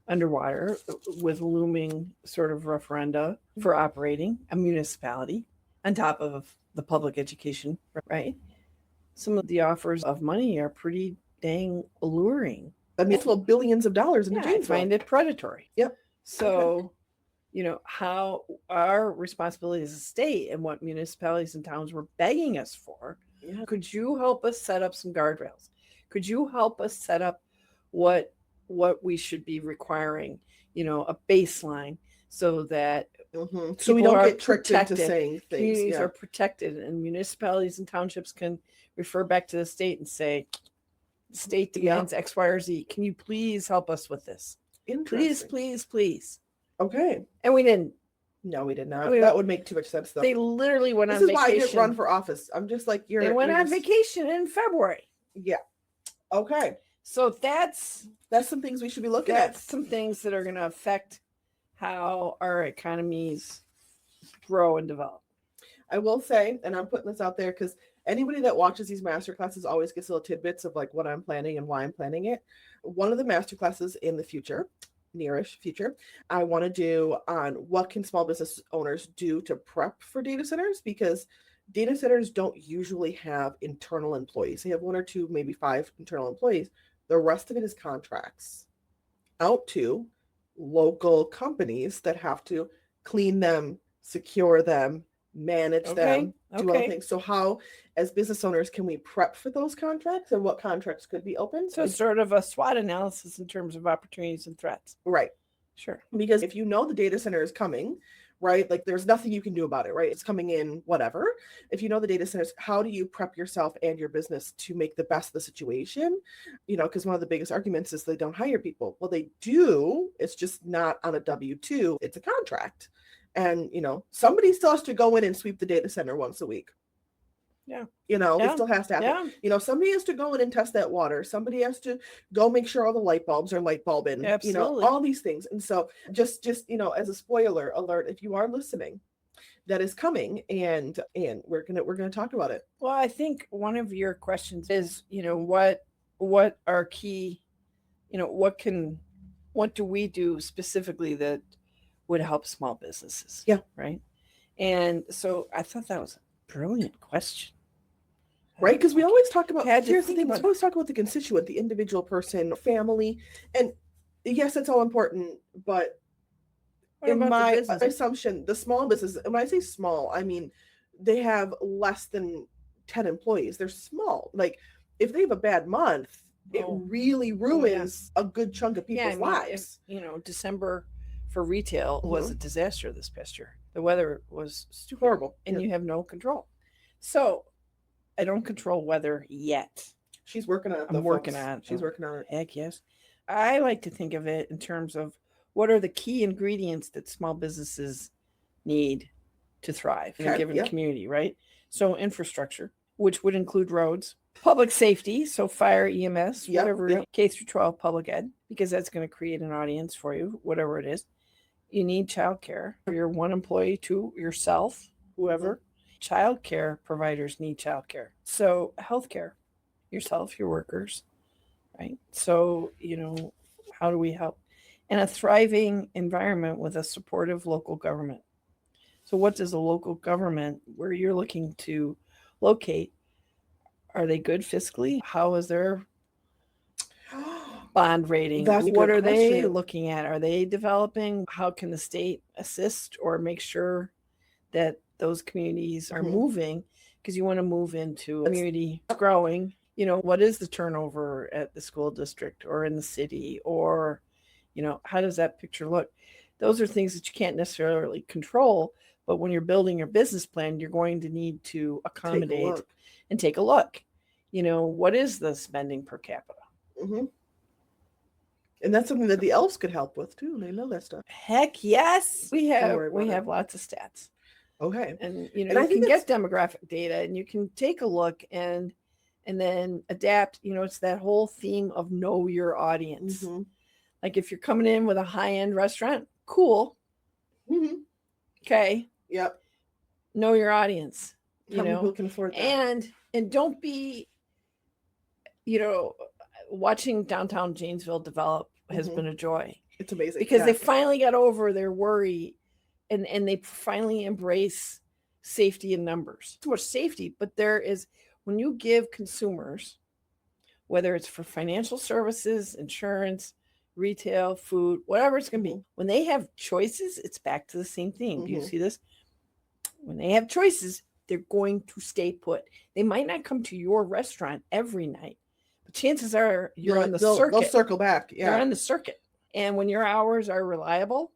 underwater with looming sort of referenda for operating a municipality on top of the public education, right? Some of the offers of money are pretty dang alluring. I mean, it's billions of dollars in I find it predatory. Yep. So, how our responsibility as a state and what municipalities and towns were begging us for. Yeah. Could you help us set up some guardrails? Could you help us set up what we should be requiring, a baseline so that so we don't get tricked into saying things. Communities are protected, and municipalities and townships can refer back to the state and say, state demands X, Y, or Z. Can you please help us with this? Please. Okay. And we didn't. No, we did not. That would make too much sense, though. They literally went on vacation. This is why I didn't run for office. I'm just like, they went on vacation in February. Yeah. Okay. So that's some things we should be looking at. That's some things that are going to affect how our economies grow and develop. I will say, and I'm putting this out there because anybody that watches these master classes always gets little tidbits of like what I'm planning and why I'm planning it. One of the master classes in the future, nearish future, I want to do on what can small business owners do to prep for data centers, because data centers don't usually have internal employees. They have 1 or 2, maybe 5 internal employees. The rest of it is contracts out to local companies that have to clean them, secure them, manage them, do other things. So how, as business owners, can we prep for those contracts and what contracts could be open? So it's sort of a SWOT analysis in terms of opportunities and threats. Right. Sure. Because if you know the data center is coming, right? Like there's nothing you can do about it, right? It's coming in, whatever. If you know the data centers, how do you prep yourself and your business to make the best of the situation? Because one of the biggest arguments is they don't hire people. Well, they do. It's just not on a W-2. It's a contract. And, somebody still has to go in and sweep the data center once a week. Yeah. It still has to happen. Yeah. Somebody has to go in and test that water. Somebody has to go make sure all the light bulbs are light bulbing, Absolutely. all these things. And so just, as a spoiler alert, if you are listening, that is coming and we're going to talk about it. Well, I think one of your questions is, what are key, what do we do specifically that would help small businesses? Yeah. Right. And so I thought that was a brilliant question. Right? Because we always talk about, here's the thing, we always talk about the constituent, the individual person, family. And yes, it's all important, but in my assumption, the small business, and when I say small, I mean, they have less than 10 employees. They're small. Like if they have a bad month, it really ruins a good chunk of people's lives. December for retail was a disaster this past year. The weather was stupid. Horrible. And you have no control. So I don't control weather yet. She's working on it. I'm working on it. She's working on it. Heck yes. I like to think of it in terms of what are the key ingredients that small businesses need to thrive in a given community, right? So infrastructure, which would include roads, public safety, so fire, EMS, whatever, K through 12 public ed, because that's going to create an audience for you, whatever it is. You need childcare for your one employee, to yourself, whoever. Childcare providers need childcare. So healthcare, yourself, your workers, right? So, how do we help? And a thriving environment with a supportive local government. So what does a local government, where you're looking to locate, are they good fiscally? How is their bond rating? What are they looking at? Are they developing? How can the state assist or make sure that those communities are moving? Because you want to move into a community growing. What is the turnover at the school district or in the city? Or, how does that picture look? Those are things that you can't necessarily control. But when you're building your business plan, you're going to need to accommodate and take a look. What is the spending per capita? And that's something that the elves could help with too. They know that stuff. Heck yes. We have lots of stats. Okay. And you can get demographic data and you can take a look and then adapt. It's that whole theme of know your audience. Like if you're coming in with a high-end restaurant, cool. Okay. Yep. Know your audience. Who can afford that? And don't be, watching downtown Janesville develop has been a joy. It's amazing. Because they finally got over their worry and they finally embrace safety in numbers. Too much safety, but there is, when you give consumers, whether it's for financial services, insurance, retail, food, whatever it's going to be, when they have choices, it's back to the same thing. Do you see this? When they have choices, they're going to stay put. They might not come to your restaurant every night, but chances are you're on the circuit. They'll circle back. Yeah. You're on the circuit. And when your hours are reliable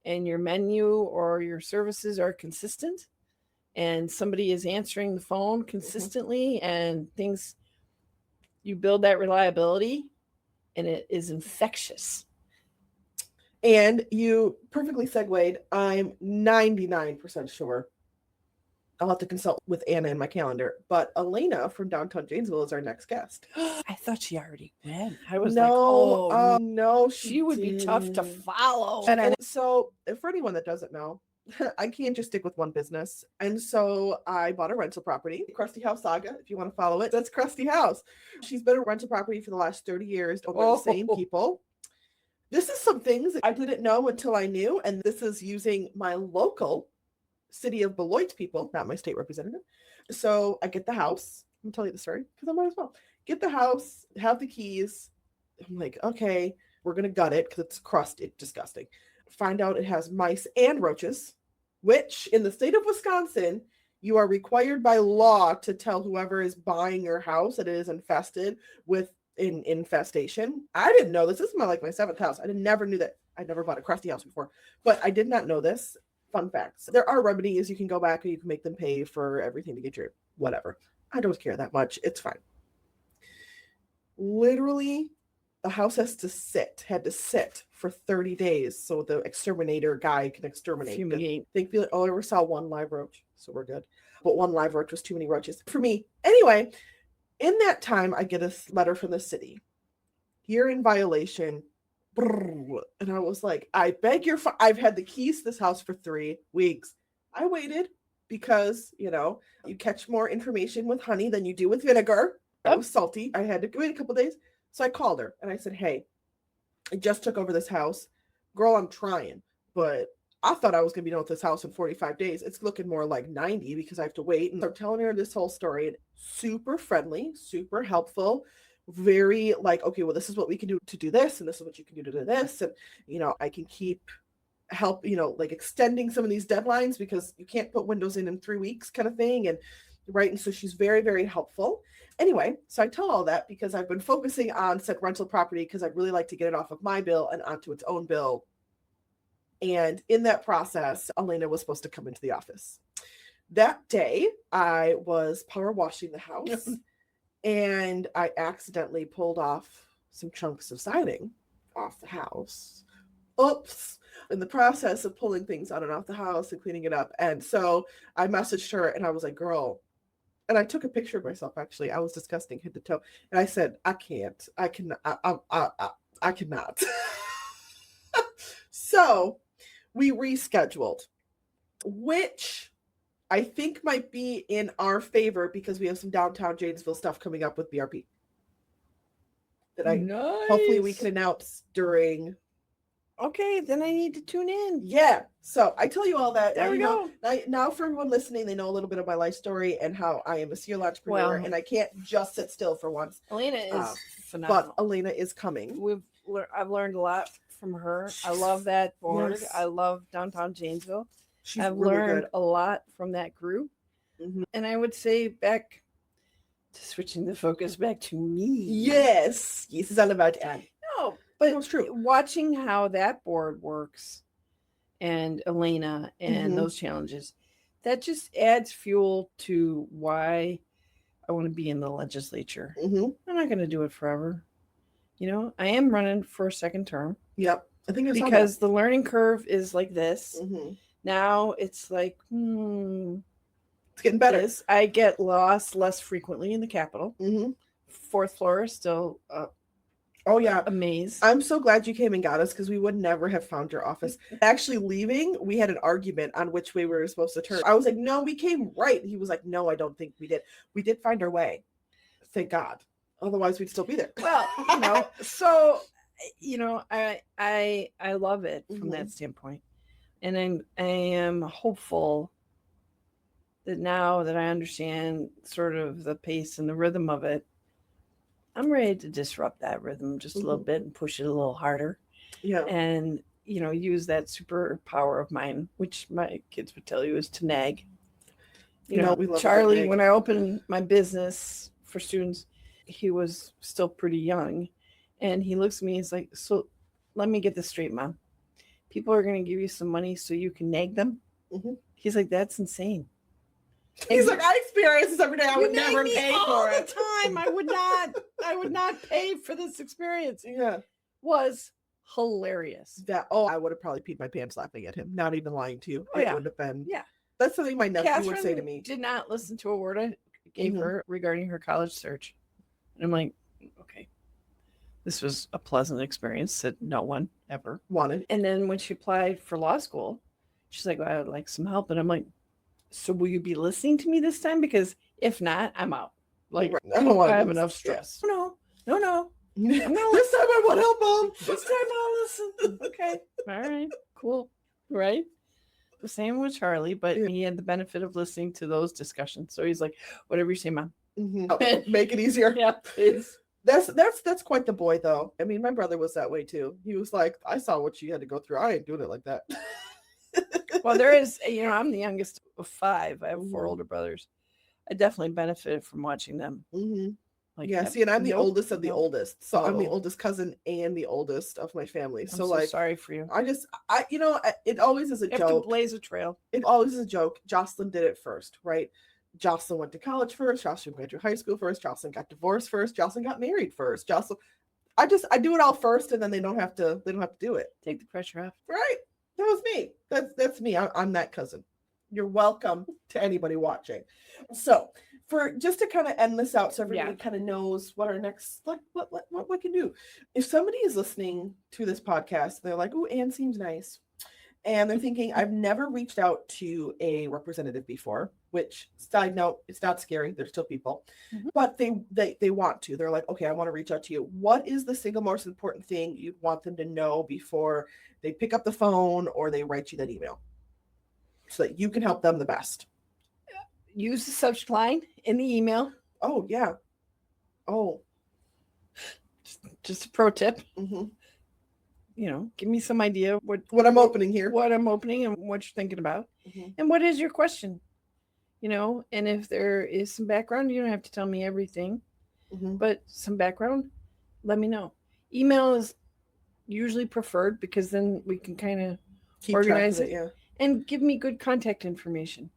and your menu or your services are consistent and somebody is answering the phone consistently and things, you build that reliability and it is infectious. And you perfectly segued. I'm 99% sure. I'll have to consult with Anna in my calendar. But Elena from downtown Janesville is our next guest. I thought she already went. I was no, she would be tough to follow. And so for anyone that doesn't know, I can't just stick with one business. And so I bought a rental property, Crusty House Saga, if you want to follow it. That's Crusty House. She's been a rental property for the last 30 years. The same people. This is some things I didn't know until I knew. And this is using my local City of Beloit people, not my state representative. So I get the house. I'm telling you the story because I might as well. Get the house, have the keys. I'm like, okay, we're going to gut it because it's crusted, disgusting. Find out it has mice and roaches. which in the state of Wisconsin, you are required by law to tell whoever is buying your house that it is infested with an infestation. I didn't know this. This is my 7th house. never knew that. I never bought a Crusty house before, but I did not know this. Fun facts. There are remedies. You can go back and you can make them pay for everything to get your whatever. I don't care that much. It's fine. Literally, the house had to sit for 30 days so the exterminator guy can exterminate. Fumigate. Thankfully, I ever saw one live roach, so we're good. But one live roach was too many roaches for me. Anyway, in that time, I get a letter from the city. You're in violation. And I was like, I beg your I've had the keys to this house for 3 weeks. I waited because, you catch more information with honey than you do with vinegar. I was salty. I had to wait a couple days. So I called her and I said, hey, I just took over this house. Girl, I'm trying. But I thought I was going to be done with this house in 45 days. It's looking more like 90 because I have to wait. And I'm telling her this whole story. And super friendly, super helpful. Very okay, well, this is what we can do to do this. And this is what you can do to do this. And, I can keep help, extending some of these deadlines because you can't put windows in 3 weeks kind of thing. And right. And so she's very, very helpful. Anyway, so I tell all that because I've been focusing on said rental property because I'd really like to get it off of my bill and onto its own bill. And in that process, Elena was supposed to come into the office. That day, I was power washing the house and I accidentally pulled off some chunks of siding off the house. Oops. In the process of pulling things on and off the house and cleaning it up. And so I messaged her and I was like, girl, and I took a picture of myself, actually. I was disgusting head to toe. And I said, I cannot. So we rescheduled, which I think might be in our favor because we have some downtown Janesville stuff coming up with BRP. That hopefully we can announce during. Okay, then I need to tune in. Yeah. So I tell you all that. There we go. Now for everyone listening, they know a little bit of my life story and how I am a serial entrepreneur and I can't just sit still for once. Elena is phenomenal. But Elena is coming. I've learned a lot from her. I love that board. Yes. I love downtown Janesville. I've really learned good. a lot from that group. Mm-hmm. And I would say back to switching the focus back to me. Yes. Yes, it's all about Anne. No, but it's true. Watching how that board works and Elena and those challenges, that just adds fuel to why I want to be in the legislature. I'm not going to do it forever. I am running for a second term. Yep. I think it's because the learning curve is like this. Now it's like, it's getting better. I get lost less frequently in the Capitol. 4th floor is still oh yeah, a maze. I'm so glad you came and got us because we would never have found your office. Actually leaving, we had an argument on which way we were supposed to turn. I was like, no, we came right. He was like, no, I don't think we did. We did find our way. Thank God. Otherwise we'd still be there. Well, so I love it from that standpoint. And I am hopeful that now that I understand sort of the pace and the rhythm of it, I'm ready to disrupt that rhythm just a little bit and push it a little harder. Yeah. And, use that superpower of mine, which my kids would tell you is to nag. We love Charlie, when I opened my business for students, he was still pretty young. And he looks at me, he's like, so let me get this straight, Mom. People are going to give you some money so you can nag them. He's like, that's insane. He's like, I experience this every day. I would never pay for it. All the time. I would not pay for this experience. Yeah. Was hilarious. I would have probably peed my pants laughing at him. Not even lying to you. Oh, it would have been. Yeah. That's something my nephew Catherine would say to me. Did not listen to a word I gave her regarding her college search. And I'm like, okay. This was a pleasant experience that no one ever wanted. And then when she applied for law school, she's like, well, I would like some help. And I'm like, so will you be listening to me this time? Because if not, I'm out. Like, I have enough stress. No. I'm not this time I want help, Mom. This time I'll listen. Okay. All right. Cool. Right. The same with Charlie, but he had the benefit of listening to those discussions. So he's like, whatever you say, Mom. Make it easier. Yeah, please. That's quite the boy, though. I mean, my brother was that way too. He was like, I saw what you had to go through. I ain't doing it like that. Well, there is, I'm the youngest of 5. I have 4 Mhm. older brothers. I definitely benefited from watching them. Mhm. Like, Yeah, see, and I'm the nope, oldest of the nope. oldest. So I'm the Oh. oldest cousin and the oldest of my family. I'm So so sorry for you. it always is a You have to joke. blaze a trail. It always is a joke. Jocelyn did it first, right? Jocelyn went to college first. Jocelyn went to high school first. Jocelyn got divorced first. Jocelyn got married first. I do it all first, and then they don't have to do it. Take the pressure off. Right? That was me. That's me. I'm that cousin. You're welcome to anybody watching. So for just to kind of end this out, so everybody kind of knows what our next, like what we can do. If somebody is listening to this podcast, they're like, "Oh, Anne seems nice," and they're thinking, "I've never reached out to a representative before." Which, side note, it's not scary. They're still people, but they want to. They're like, "Okay, I want to reach out to you." What is the single most important thing you'd want them to know before they pick up the phone or they write you that email, so that you can help them the best? Use the subject line in the email. Oh, yeah. Oh. Just a pro tip. Mm-hmm. Give me some idea what I'm opening here. What I'm opening and what you're thinking about. Mm-hmm. And what is your question? And if there is some background, you don't have to tell me everything, but some background, let me know. Email is usually preferred because then we can kind of organize it, and give me good contact information.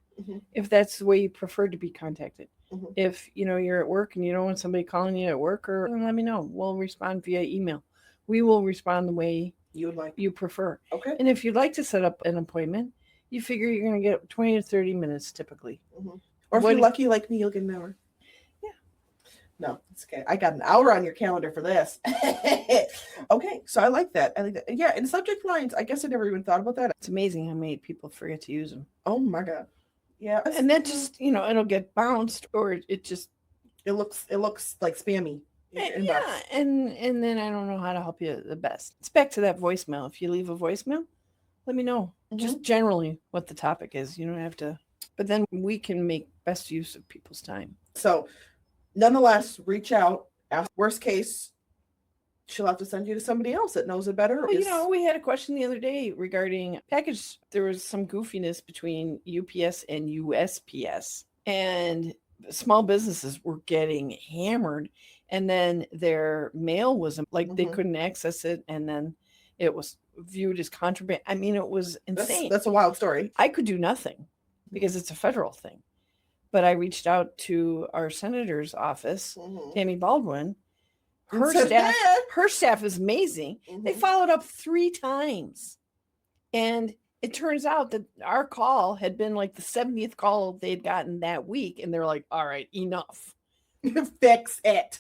If that's the way you prefer to be contacted. If you're at work and you don't want somebody calling you at work, or let me know. We'll respond via email. We will respond the way you prefer. Okay. And if you'd like to set up an appointment, you figure you're going to get 20 to 30 minutes typically. Or if you're lucky like me, you'll get an hour. Yeah. No, it's okay. I got an hour on your calendar for this. Okay, so I like that. Yeah, and subject lines, I guess I never even thought about that. It's amazing how many people forget to use them. Oh my God. Yeah. And that just, it'll get bounced, or it looks like spammy. Yeah, and then I don't know how to help you the best. It's back to that voicemail. If you leave a voicemail, let me know. Just generally what the topic is. You don't have to, but then we can make best use of people's time. So nonetheless, reach out. Ask. Worst case, she'll have to send you to somebody else that knows it better. Well, we had a question the other day regarding package. There was some goofiness between UPS and USPS, and small businesses were getting hammered. And then their mail was like they couldn't access it, and then it was viewed as contraband. I mean, it was insane. That's a wild story. I could do nothing because it's a federal thing. But I reached out to our senator's office, Tammy Baldwin. Her staff is amazing. They followed up 3 times. And it turns out that our call had been like the 70th call they'd gotten that week. And they're like, all right, enough. Fix it.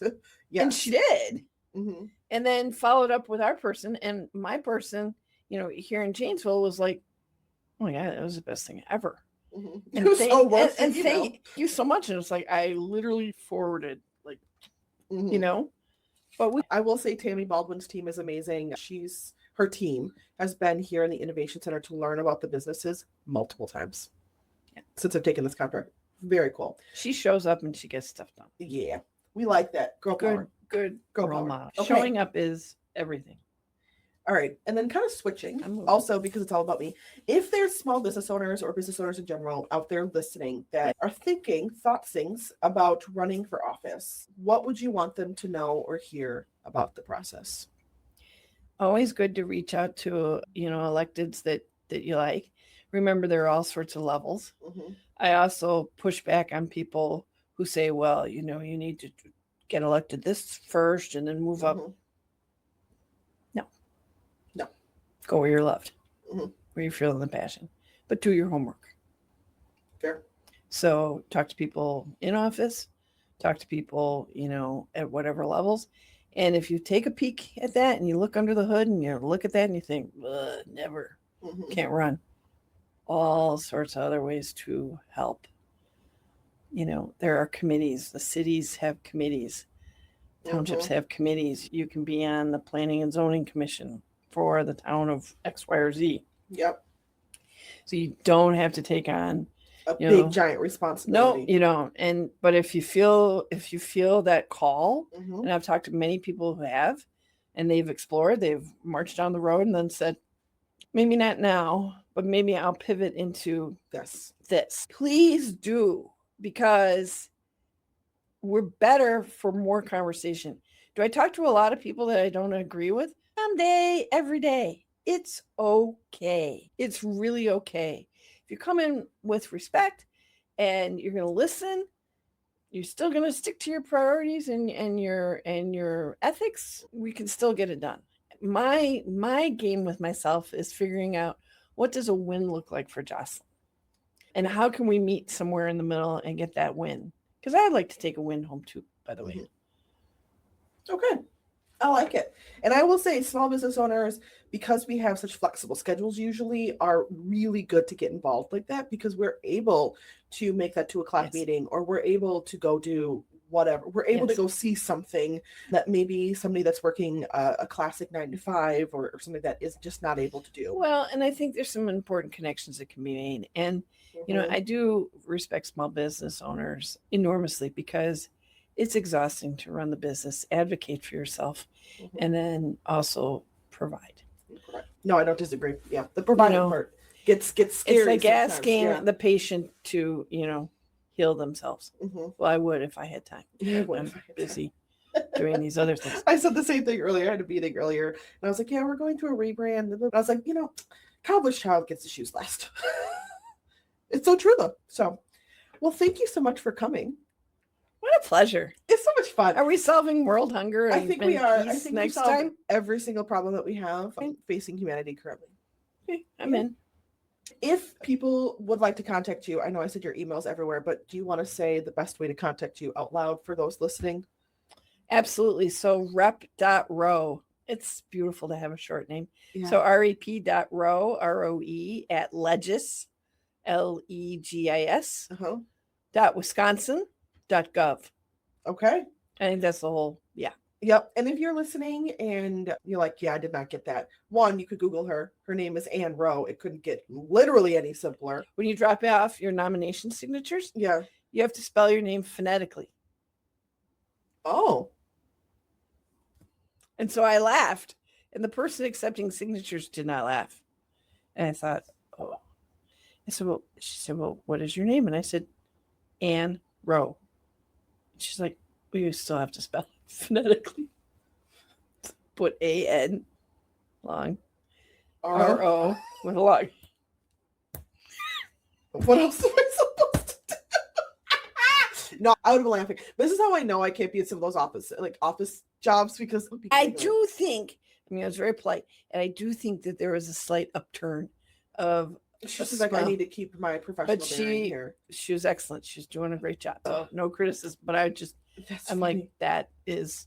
Yes. And she did. And then followed up with our person. And my person, here in Janesville was like, oh my God, that was the best thing ever. And thank you so much. And it's like, I literally forwarded, like, but I will say Tammy Baldwin's team is amazing. Her team has been here in the Innovation Center to learn about the businesses multiple times since I've taken this contract. Very cool. She shows up and she gets stuff done. Yeah. We like that. Girl power. Good girl role power. model. Okay. Showing up is everything. All right. And then kind of switching also, because it's all about me. If there's small business owners or business owners in general out there listening that are thinking things about running for office, what would you want them to know or hear about the process? Always good to reach out to, electeds that you like. Remember, there are all sorts of levels. I also push back on people who say, well, you need to get elected this first and then move up. No. Go where you're loved, where you're feeling the passion, but do your homework. Fair. So talk to people in office, talk to people, at whatever levels. And if you take a peek at that and you look under the hood and you look at that and you think, never, can't run. All sorts of other ways to help. There are committees. The cities have committees. Townships have committees. You can be on the Planning and Zoning Commission for the town of X, Y, or Z. Yep. So you don't have to take on a big giant responsibility. No, you don't. But if you feel that call, and I've talked to many people who have, and they've explored, they've marched down the road and then said, maybe not now, but maybe I'll pivot into Yes. this. Please do, because we're better for more conversation. Do I talk to a lot of people that I don't agree with? Someday, every day. It's okay. It's really okay. If you come in with respect and you're going to listen, you're still going to stick to your priorities and your ethics, we can still get it done. My game with myself is figuring out, what does a win look like for Jocelyn? And how can we meet somewhere in the middle and get that win? Because I'd like to take a win home too, by the way. Okay. I like it. And I will say small business owners, because we have such flexible schedules, usually are really good to get involved like that, because we're able to make that 2:00 meeting, or we're able to go do whatever. We're able to go see something that maybe somebody that's working a classic 9 to 5 or something that is just not able to do. Well, and I think there's some important connections that can be made. And, I do respect small business owners enormously, because it's exhausting to run the business, advocate for yourself, and then also provide. No, I don't disagree. Yeah, the providing part gets scary. It's like asking the patient to, heal themselves. Well, I would if I had time. I'm busy doing these other things. I said the same thing earlier. I had a meeting earlier, and I was like, "Yeah, we're going to a rebrand." And I was like, "Cobbler's child gets the shoes last." It's so true, though. So, well, thank you so much for coming. What a pleasure. It's so much fun. Are we solving world hunger? I think we are. I think next we solve time every single problem that we have facing humanity currently. Okay, I'm in. If people would like to contact you, I know I said your email's everywhere, but do you want to say the best way to contact you out loud for those listening? Absolutely. So rep.roe. It's beautiful to have a short name. Yeah. So rep.roe, ROE at legis, LEGIS, .wisconsin.gov. Okay. I think that's the whole, Yep. And if you're listening and you're like, yeah, I did not get that. One, you could Google her. Her name is Ann Roe. It couldn't get literally any simpler. When you drop off your nomination signatures, yeah, you have to spell your name phonetically. Oh. And so I laughed, and the person accepting signatures did not laugh. And I thought, oh. I said, well, she said, well, what is your name? And I said, Ann Roe. She's like, well, you still have to spell it phonetically. Put A-N long, R-O with a long. What else am I supposed to do? No, I would have been laughing. This is how I know I can't be in some of those office jobs, because I do think, I was very polite, and I do think that there was a slight upturn of. She's like, I need to keep my professional bearing here. She was excellent. She's doing a great job. So no criticism, but I'm funny. Like, that is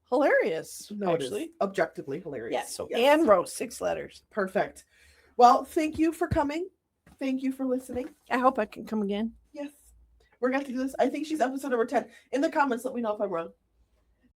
hilarious. No, actually. It is objectively hilarious. Yeah. So yes. Ann Roe, 6 letters. Perfect. Well, thank you for coming. Thank you for listening. I hope I can come again. Yes. We're going to do this. I think she's episode number 10. In the comments, let me know if I'm wrong.